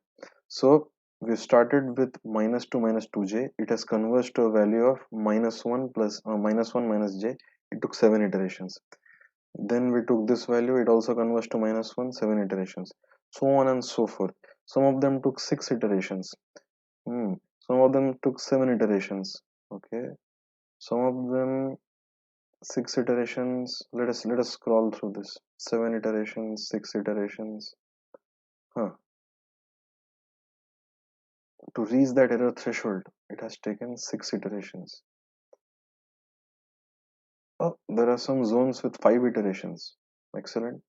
So we started with minus 2 minus 2j. It has converged to a value of minus 1 plus minus 1 minus j. It took 7 iterations. Then we took this value, it also converged to minus 1, 7 iterations, so on and so forth. Some of them took 6 iterations. Some of them took 7 iterations. Okay, some of them 6 iterations. Let us scroll through this. 7 iterations, 6 iterations. Huh. To reach that error threshold, it has taken 6 iterations. Oh, there are some zones with 5 iterations. Excellent.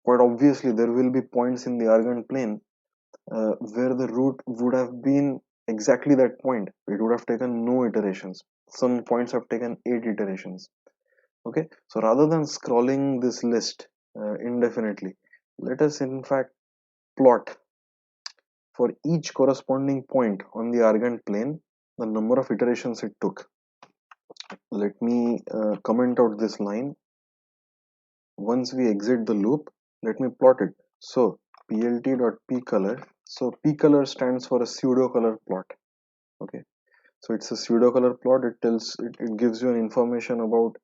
Quite obviously, there will be points in the Argand plane where the route would have been exactly that point. It would have taken no iterations. Some points have taken 8 iterations. Okay, so rather than scrolling this list indefinitely, let us in fact plot for each corresponding point on the Argand plane the number of iterations it took. Let me comment out this line. Once we exit the loop, let me plot it. So plt.pcolor. So pcolor stands for a pseudo color plot. Okay, so it's a pseudo color plot. It gives you an information about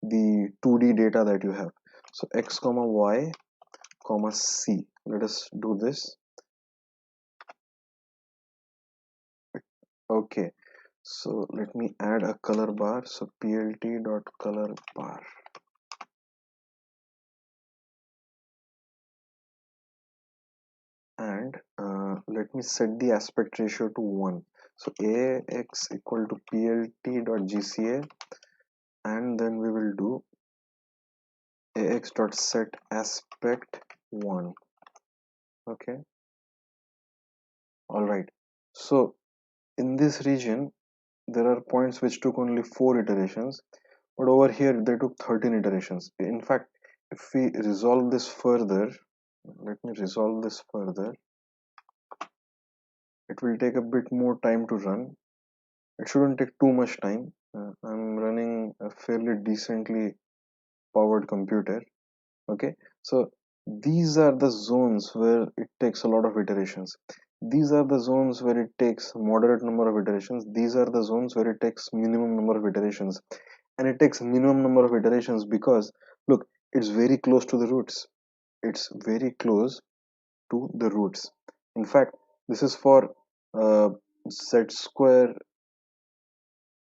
the 2D data that you have. So x comma y comma c. Let us do this. Okay, so let me add a color bar. So plt.color bar. And let me set the aspect ratio to 1. So ax equal to plt.gca, and then we will do ax.set aspect 1. Okay, all right. So in this region there are points which took only 4 iterations, but over here they took 13 iterations. In fact, if we resolve this further, let me resolve this further, it will take a bit more time to run. It shouldn't take too much time. I'm running a fairly decently powered computer. Okay, so these are the zones where it takes a lot of iterations. These are the zones where it takes moderate number of iterations. These are the zones where it takes minimum number of iterations. And it takes minimum number of iterations because look, it's very close to the roots. It's very close to the roots. In fact, this is for z square.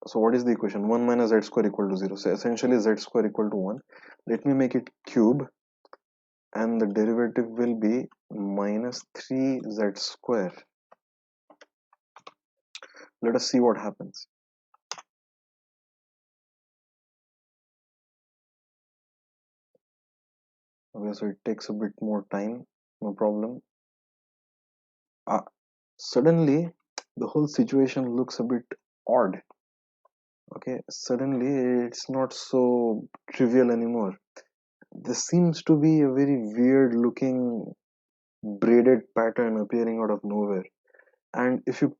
So what is the equation? 1 minus z square equal to 0. So essentially z square equal to 1. Let me make it cube, and the derivative will be minus 3z square. Let us see what happens. Okay, so it takes a bit more time, no problem. Suddenly the whole situation looks a bit odd. Okay, suddenly it's not so trivial anymore. There seems to be a very weird looking braided pattern appearing out of nowhere. And if you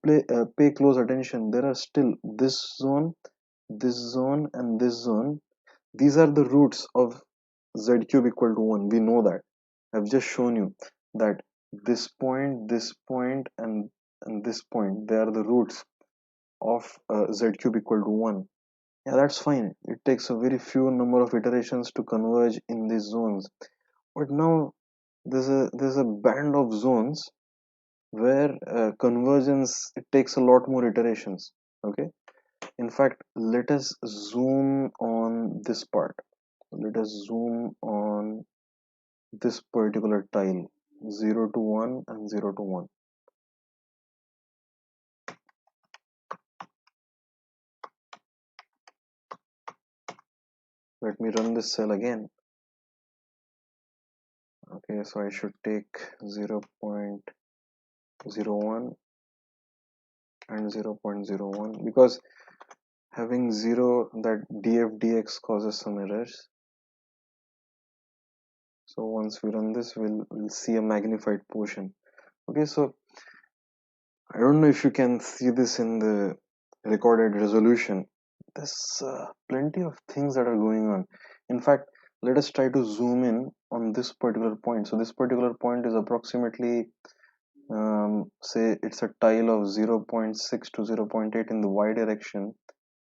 pay close attention, there are still this zone and this zone. These are the roots of z cube equal to 1. We know that. I've just shown you that this point, and this point, they are the roots of z cube equal to 1. Yeah, that's fine. It takes a very few number of iterations to converge in these zones. But now there's a band of zones where convergence, it takes a lot more iterations. Okay, in fact, let us zoom on this part. Let us zoom on this particular tile, 0 to 1 and 0 to 1. Let me run this cell again. Okay, so I should take 0.01 and 0.01 because having 0, that df dx causes some errors. So once we run this, we'll see a magnified portion. Okay, so I don't know if you can see this in the recorded resolution. There's plenty of things that are going on. In fact, let us try to zoom in on this particular point. So this particular point is approximately say it's a tile of 0.6 to 0.8 in the y direction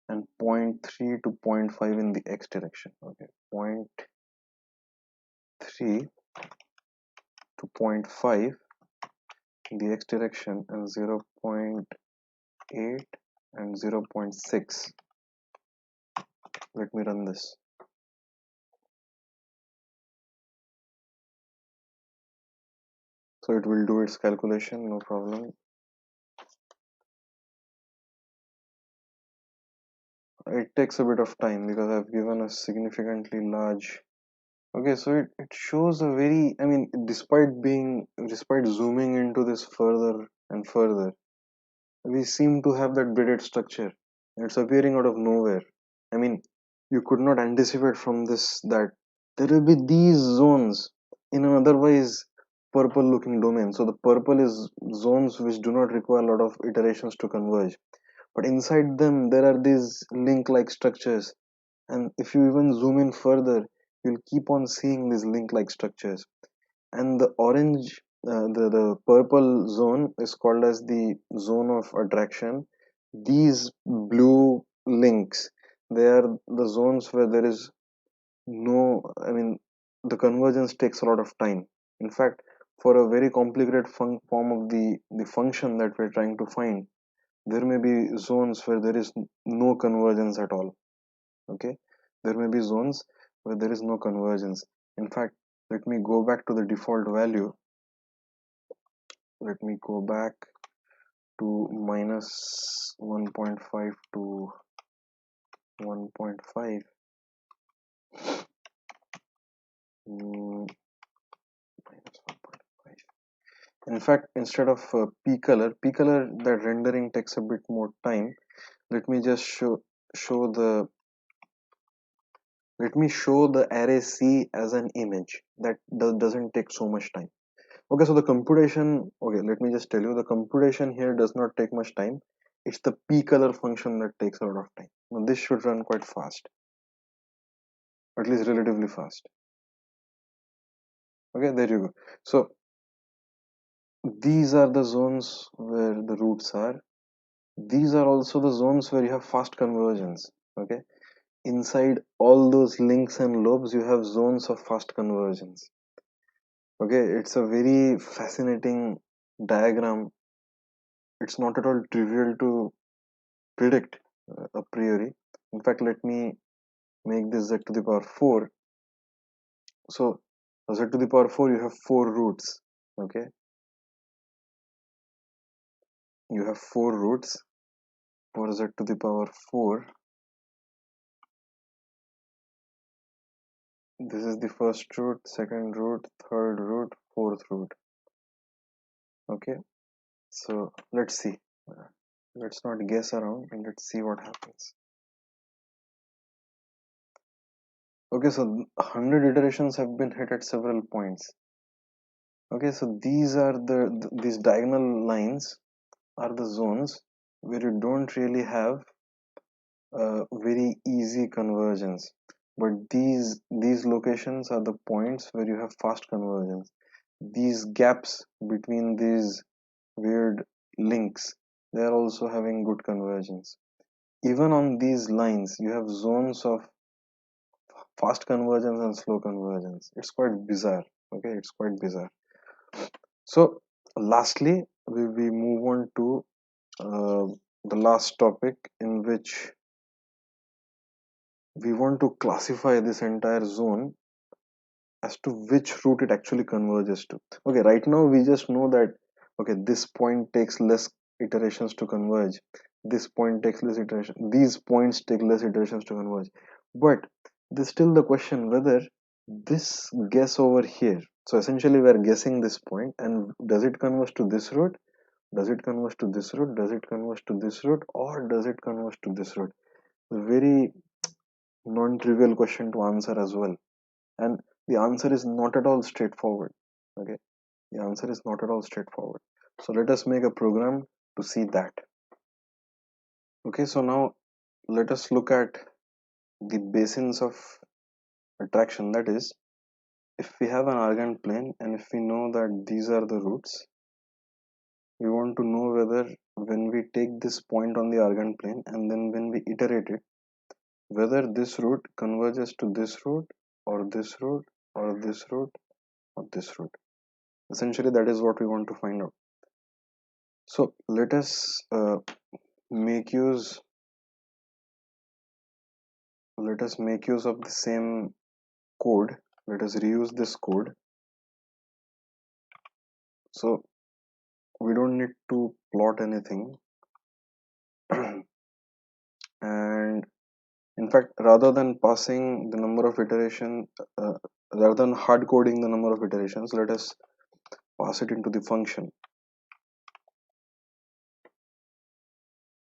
and zero point 0.3 to zero point 0.5 in the x direction. Okay, 0.3 to zero point 0.5 in the x direction and 0.8 and 0.6. Let me run this. So it will do its calculation, no problem. It takes a bit of time because I've given a significantly large. Okay, so it shows a very, I mean, despite zooming into this further and further, we seem to have that braided structure. It's appearing out of nowhere. I mean, you could not anticipate from this that there will be these zones in an otherwise purple looking domain. So the purple is zones which do not require a lot of iterations to converge. But inside them, there are these link like structures. And if you even zoom in further, you'll keep on seeing these link like structures. And the orange, the purple zone is called as the zone of attraction. These blue links, they are the zones where there is no, I mean, the convergence takes a lot of time. In fact, for a very complicated form of the function that we're trying to find, there may be zones where there is no convergence at all. Okay, there may be zones where there is no convergence. In fact, let me go back to the default value. Let me go back to minus 1.5 to 1.5. Minus 1.5. In fact, instead of p color, that rendering takes a bit more time. Let me just show the let me show the array C as an image. That doesn't take so much time. Okay, so the computation, okay, let me just tell you, the computation here does not take much time. It's the p color function that takes a lot of time. Now this should run quite fast, at least relatively fast. Okay, there you go. So these are the zones where the roots are. These are also the zones where you have fast convergence. Okay, inside all those links and lobes, you have zones of fast convergence. Okay, it's a very fascinating diagram. It's not at all trivial to predict a priori. In fact, let me make this z to the power 4. So z to the power 4, you have 4 roots. Okay, you have 4 roots for z to the power 4. This is the first root, second root, third root, fourth root. Okay, so let's see. Let's not guess around and let's see what happens. Okay, so 100 iterations have been hit at several points. Okay, so these are these diagonal lines are the zones where you don't really have very easy convergence, but these locations are the points where you have fast convergence. These gaps between these weird links, they are also having good convergence. Even on these lines you have zones of fast convergence and slow convergence. It's quite bizarre. Okay, it's quite bizarre. So lastly, we move on to uh, the last topic, in which we want to classify this entire zone as to which route it actually converges to. Okay, right now we just know that okay, this point takes less iterations to converge, this point takes less iteration, these points take less iterations to converge, but there's still the question whether this guess over here, so essentially we are guessing this point, and does it converge to this route, does it converge to this route, does it converge to this route, or does it converge to this route? A very non-trivial question to answer as well, and the answer is not at all straightforward. Okay, the answer is not at all straightforward. So let us make a program to see that. Okay, so now let us look at the basins of attraction. That is, if we have an Argand plane and if we know that these are the roots, we want to know whether when we take this point on the Argand plane and then when we iterate it, whether this route converges to this route or this route or this route or this route. Essentially, that is what we want to find out. So let us make use of the same code. Let us reuse this code. So we don't need to plot anything. And in fact, rather than passing the number of iteration, uh, rather than hard coding the number of iterations, let us pass it into the function.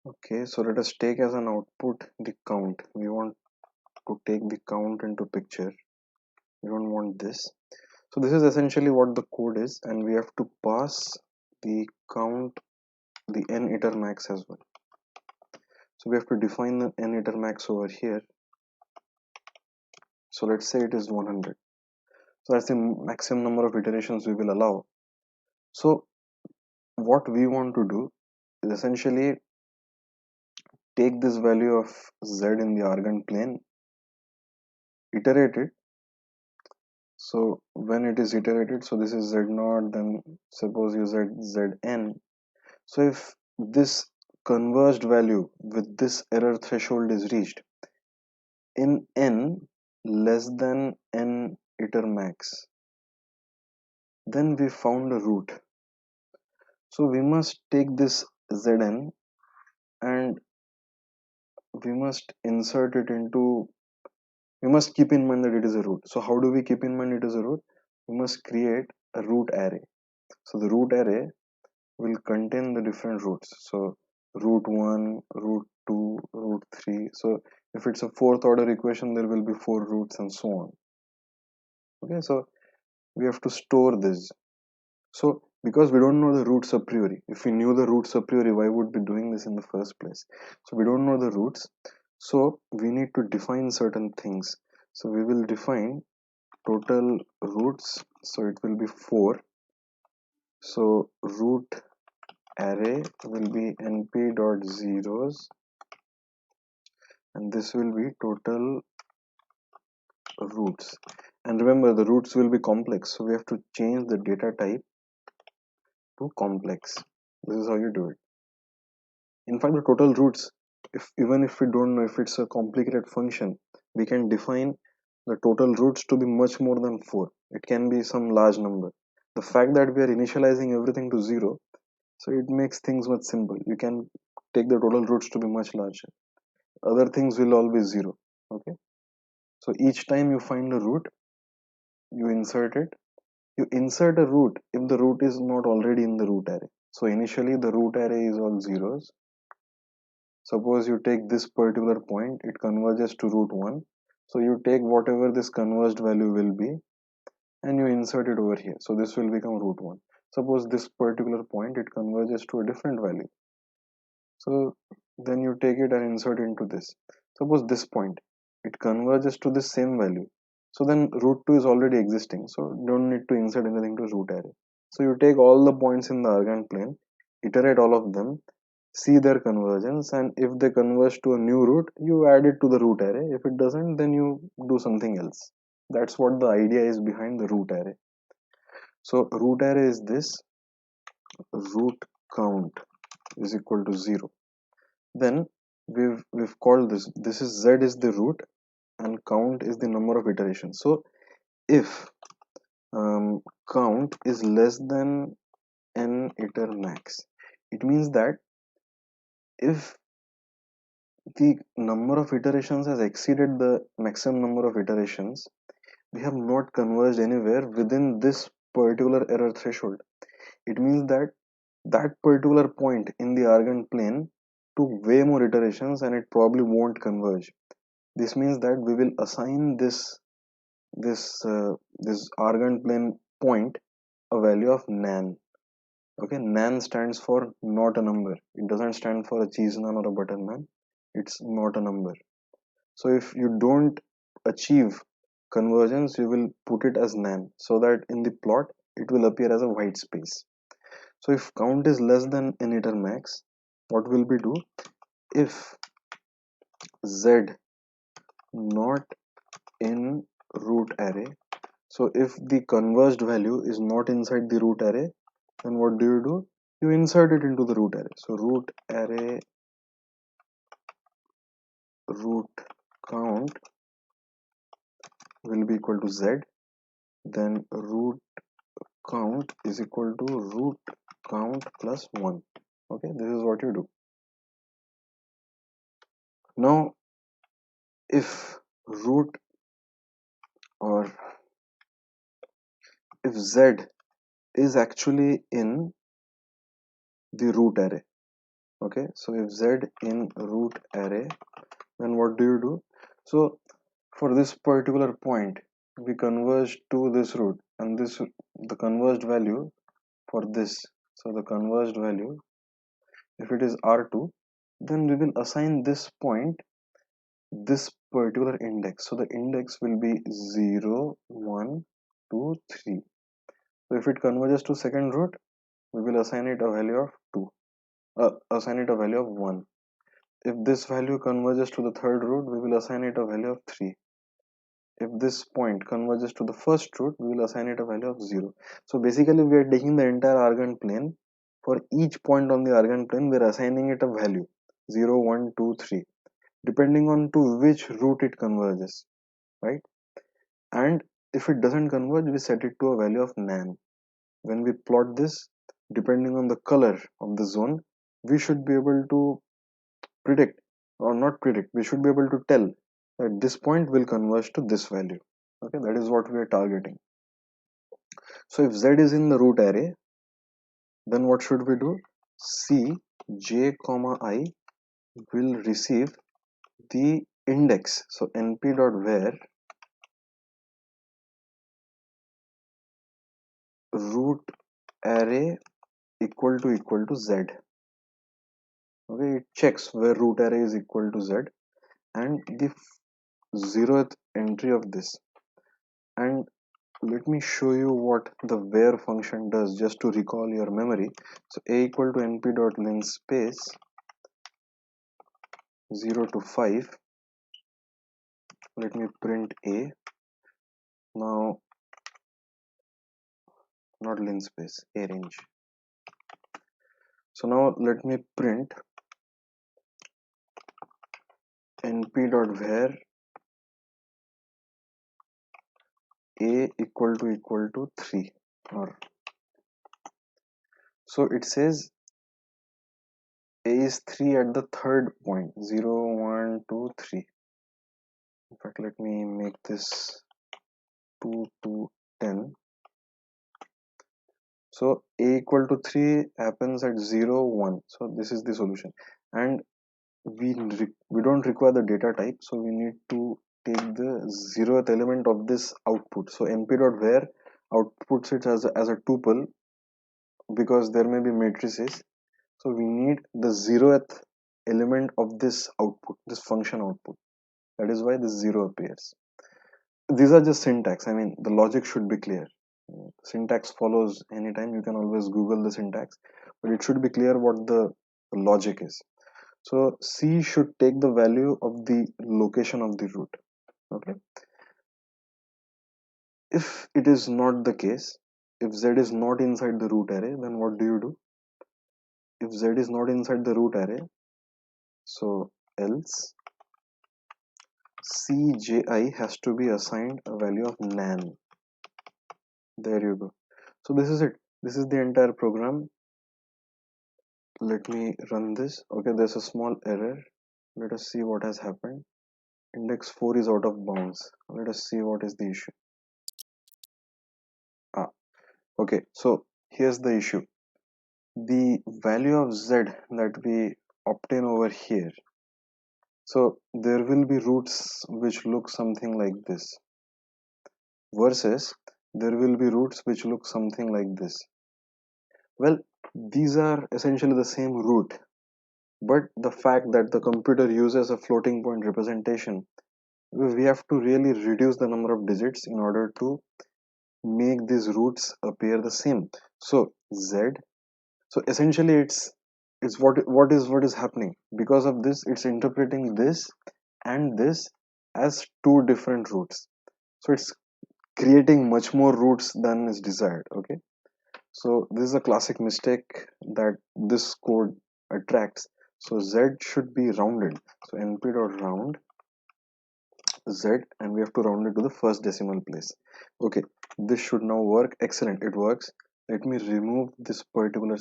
Okay, so let us take as an output the count. We want to take the count into picture. We don't want this. So this is essentially what the code is, and we have to pass the count, the n iter max as well. So we have to define the n iter max over here. So let's say it is 100. So that's the maximum number of iterations we will allow. So what we want to do is essentially take this value of z in the Argand plane, iterate it. So when it is iterated, so this is z naught, then suppose you zn. So if this converged value with this error threshold is reached in n less than n iter max, then we found a root. So we must take this zn and we must insert it into, we must keep in mind that it is a root. So how do we keep in mind it is a root? We must create a root array. So the root array will contain the different roots. So root 1, root 2, root 3. So if it's a fourth order equation, there will be 4 roots and so on. Okay, so we have to store this. So because we don't know the roots a priori, if we knew the roots a priori, why would we be doing this in the first place? So we don't know the roots, so we need to define certain things. So we will define total roots, so it will be 4. So root array will be np dot zeros, and this will be total roots. And remember, the roots will be complex, so we have to change the data type to complex. This is how you do it. In fact, the total roots, if even if we don't know if it's a complicated function, we can define the total roots to be much more than 4. It can be some large number. The fact that we are initializing everything to 0, so it makes things much simple. You can take the total roots to be much larger. Other things will all be 0. Okay, so each time you find a root, you insert it. You insert a root if the root is not already in the root array. So initially the root array is all zeros. Suppose you take this particular point, it converges to root 1. So you take whatever this converged value will be and you insert it over here. So this will become root 1. Suppose this particular point, it converges to a different value. So then you take it and insert into this. Suppose this point, it converges to the same value. So then root 2 is already existing. So don't need to insert anything to root array. So you take all the points in the Argand plane, iterate all of them, see their convergence, and if they converge to a new root, you add it to the root array. If it doesn't, then you do something else. That's what the idea is behind the root array. So root array is this: root count is equal to 0. Then we've called this is z is the root and count is the number of iterations. So if count is less than n iter max, it means that if the number of iterations has exceeded the maximum number of iterations, we have not converged anywhere within this particular error threshold. It means that that particular point in the Argand plane took way more iterations and it probably won't converge. This means that we will assign this Argand plane point a value of nan. Okay, nan stands for not a number. It doesn't stand for a cheese naan or a butter naan. It's not a number. So if you don't achieve convergence, you will put it as nan so that in the plot it will appear as a white space. So if count is less than n iter max, what will we do? If z not in root array, so if the converged value is not inside the root array, then what do? You insert it into the root array. So root array root count will be equal to z, then root count is equal to root count plus 1. Okay, this is what you do. Now if root, or if z is actually in the root array, okay, so if z in root array, then what do? So for this particular point, we converge to this root, and this, the converged value for this, so the converged value, if it is r2, then we will assign this point this particular index. So the index will be 0 1 2 3. So if it converges to second root, we will assign it a value of 2, assign it a value of 1. If this value converges to the third root, we will assign it a value of 3. If this point converges to the first root, we will assign it a value of 0. So basically we are taking the entire Argand plane. For each point on the Argand plane, we are assigning it a value 0 1 2 3, depending on to which root it converges, right? And if it doesn't converge, we set it to a value of nan. When we plot this, depending on the color of the zone, we should be able to predict, or not predict, we should be able to tell that this point will converge to this value. Okay, that is what we are targeting. So if z is in the root array, then what should we do? C j comma I will receive the index. So np dot where root array equal to z. Okay, it checks where root array is equal to z, and the 0th entry of this. And let me show you what the where function does, just to recall your memory. So a equal to np dot linspace 0 to 5. Let me print a. Now, not linspace, a range. So now let me print np dot where a equal to 3, or so it says a is 3 at the third point, 0 1 2 3. In fact, let me make this 2 to 10. So a equal to 3 happens at 0 1. So this is the solution, and we don't require the data type, so we need to take the 0th element of this output. So np dot where outputs it as a tuple, because there may be matrices. So we need the 0th element of this output, this function output. That is why this 0 appears. These are just syntax. I mean, the logic should be clear. Syntax follows anytime. You can always Google the syntax, but it should be clear what the logic is. So C should take the value of the location of the root. Okay. If it is not the case, if Z is not inside the root array, then what do? If Z is not inside the root array, so else Cji has to be assigned a value of nan. There you go. So this is it. This is the entire program. Let me run this. Okay, there's a small error. Let us see what has happened. Index 4 is out of bounds. Let us see what is the issue. Okay, so here's the issue. The value of z that we obtain over here, so there will be roots which look something like this, versus there will be roots which look something like this. Well, these are essentially the same root, but the fact that the computer uses a floating point representation, we have to really reduce the number of digits in order to make these roots appear the same. So z So essentially it's what is happening. Because of this, it's interpreting this and this as two different routes. So it's creating much more routes than is desired. Okay, so this is a classic mistake that this code attracts. So z should be rounded. So np.round z, and we have to round it to the first decimal place. Okay, this should now work. Excellent, it works. Let me remove this particular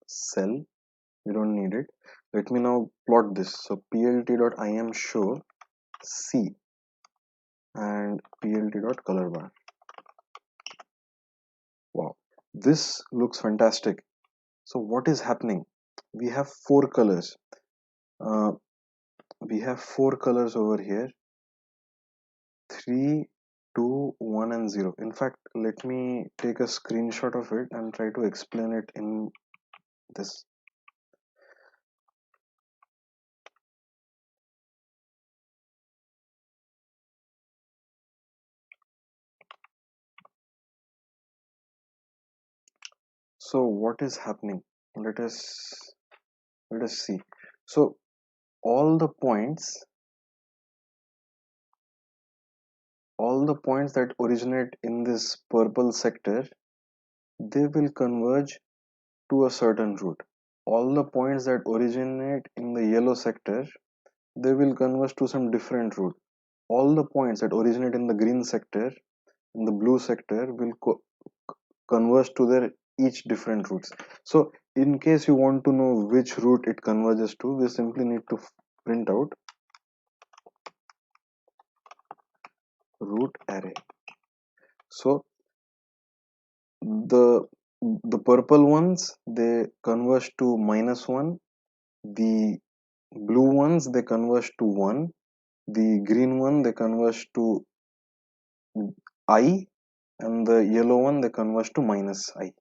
cell. We don't need it. Let me now plot this. So plt.im show c and plt.color bar. Wow, this looks fantastic. So what is happening? We have four colors. uh, we have four colors over here: 3, 2, 1, and 0. In fact, let me take a screenshot of it and try to explain it in this. So what is happening? Let us see. So all the points, that originate in this purple sector, they will converge to a certain route. All the points that originate in the yellow sector, they will converge to some different route. All the points that originate in the green sector, in the blue sector, will converge to their each different routes. So in case you want to know which route it converges to, we simply need to print out route array. So the purple ones, they converge to -1. The blue ones, they converge to 1. The green one, they converge to I, and the yellow one, they converge to -I.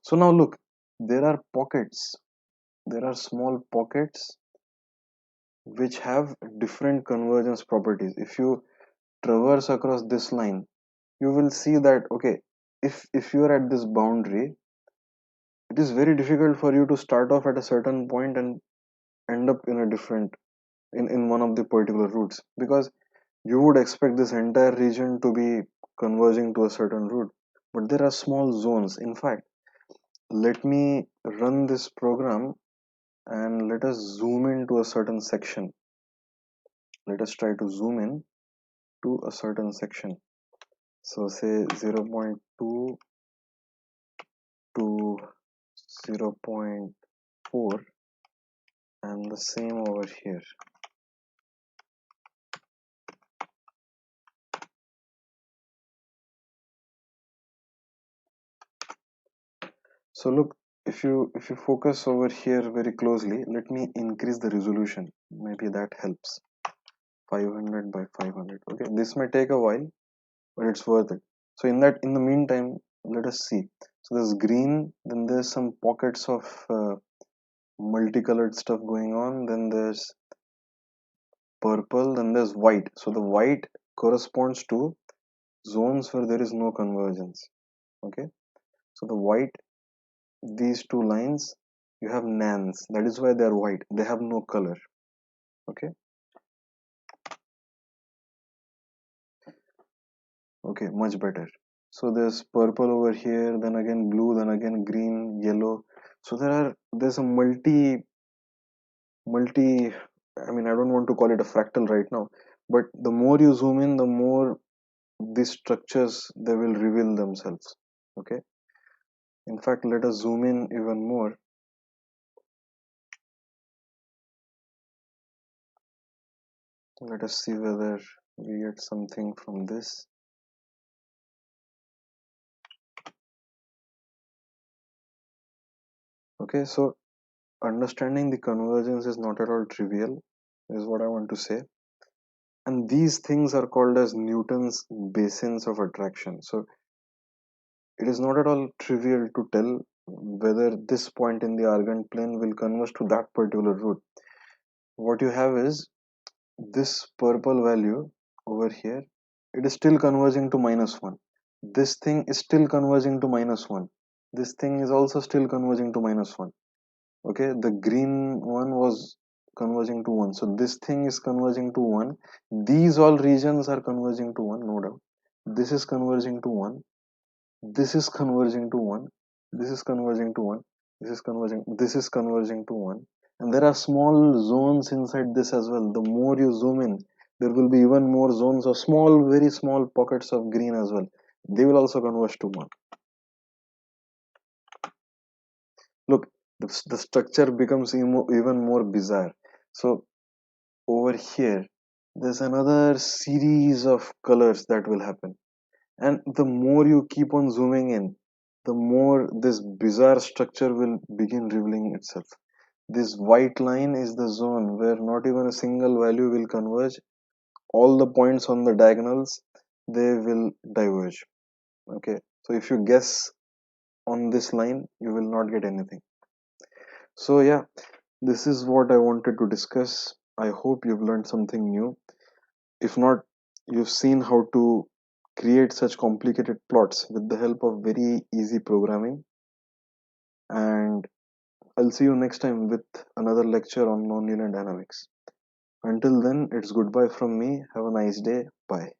So now look, there are pockets, there are small pockets which have different convergence properties. If you traverse across this line, you will see that, okay, if you are at this boundary, it is very difficult for you to start off at a certain point and end up in a different, in one of the particular routes, because you would expect this entire region to be converging to a certain route, but there are small zones. In fact, let me run this program and let us zoom into a certain section. Let us try to zoom in to a certain section. So say 0.2 to 0.4, and the same over here. So look, if you focus over here very closely, let me increase the resolution. Maybe that helps. 500 by 500. Okay, this may take a while, but it's worth it. So in the meantime, let us see. So there's green, then there's some pockets of multicolored stuff going on, then there's purple, then there's white. So the white corresponds to zones where there is no convergence. Okay, so the white, these two lines, you have nans, that is why they are white, they have no color. Okay, okay, much better. So there's purple over here, then again blue, then again green, yellow. So there's a multi, I mean, I don't want to call it a fractal right now, but the more you zoom in, the more these structures, they will reveal themselves. Okay, in fact, let us zoom in even more. Let us see whether we get something from this. Okay, so understanding the convergence is not at all trivial, is what I want to say. And these things are called as Newton's basins of attraction. So it is not at all trivial to tell whether this point in the Argand plane will converge to that particular route. What you have is this purple value over here, it is still converging to -1. This thing is still converging to -1. this thing is also still converging to -1. Okay, the green one was converging to 1, so this thing is converging to 1. These all regions are converging to 1, no doubt. This is converging to 1, this is converging to 1, this is converging to 1, this is converging to 1, and there are small zones inside this as well. The more you zoom in, there will be even more zones of small, very small pockets of green as well. They will also converge to 1. Look, the structure becomes even more bizarre. So over here, there's another series of colors that will happen, and the more you keep on zooming in, the more this bizarre structure will begin revealing itself. This white line is the zone where not even a single value will converge. All the points on the diagonals, they will diverge. Okay, so if you guess on this line, you will not get anything. So yeah, this is what I wanted to discuss. I hope you've learned something new. If not, you've seen how to create such complicated plots with the help of very easy programming. And I'll see you next time with another lecture on nonlinear dynamics. Until then, it's goodbye from me. Have a nice day. Bye.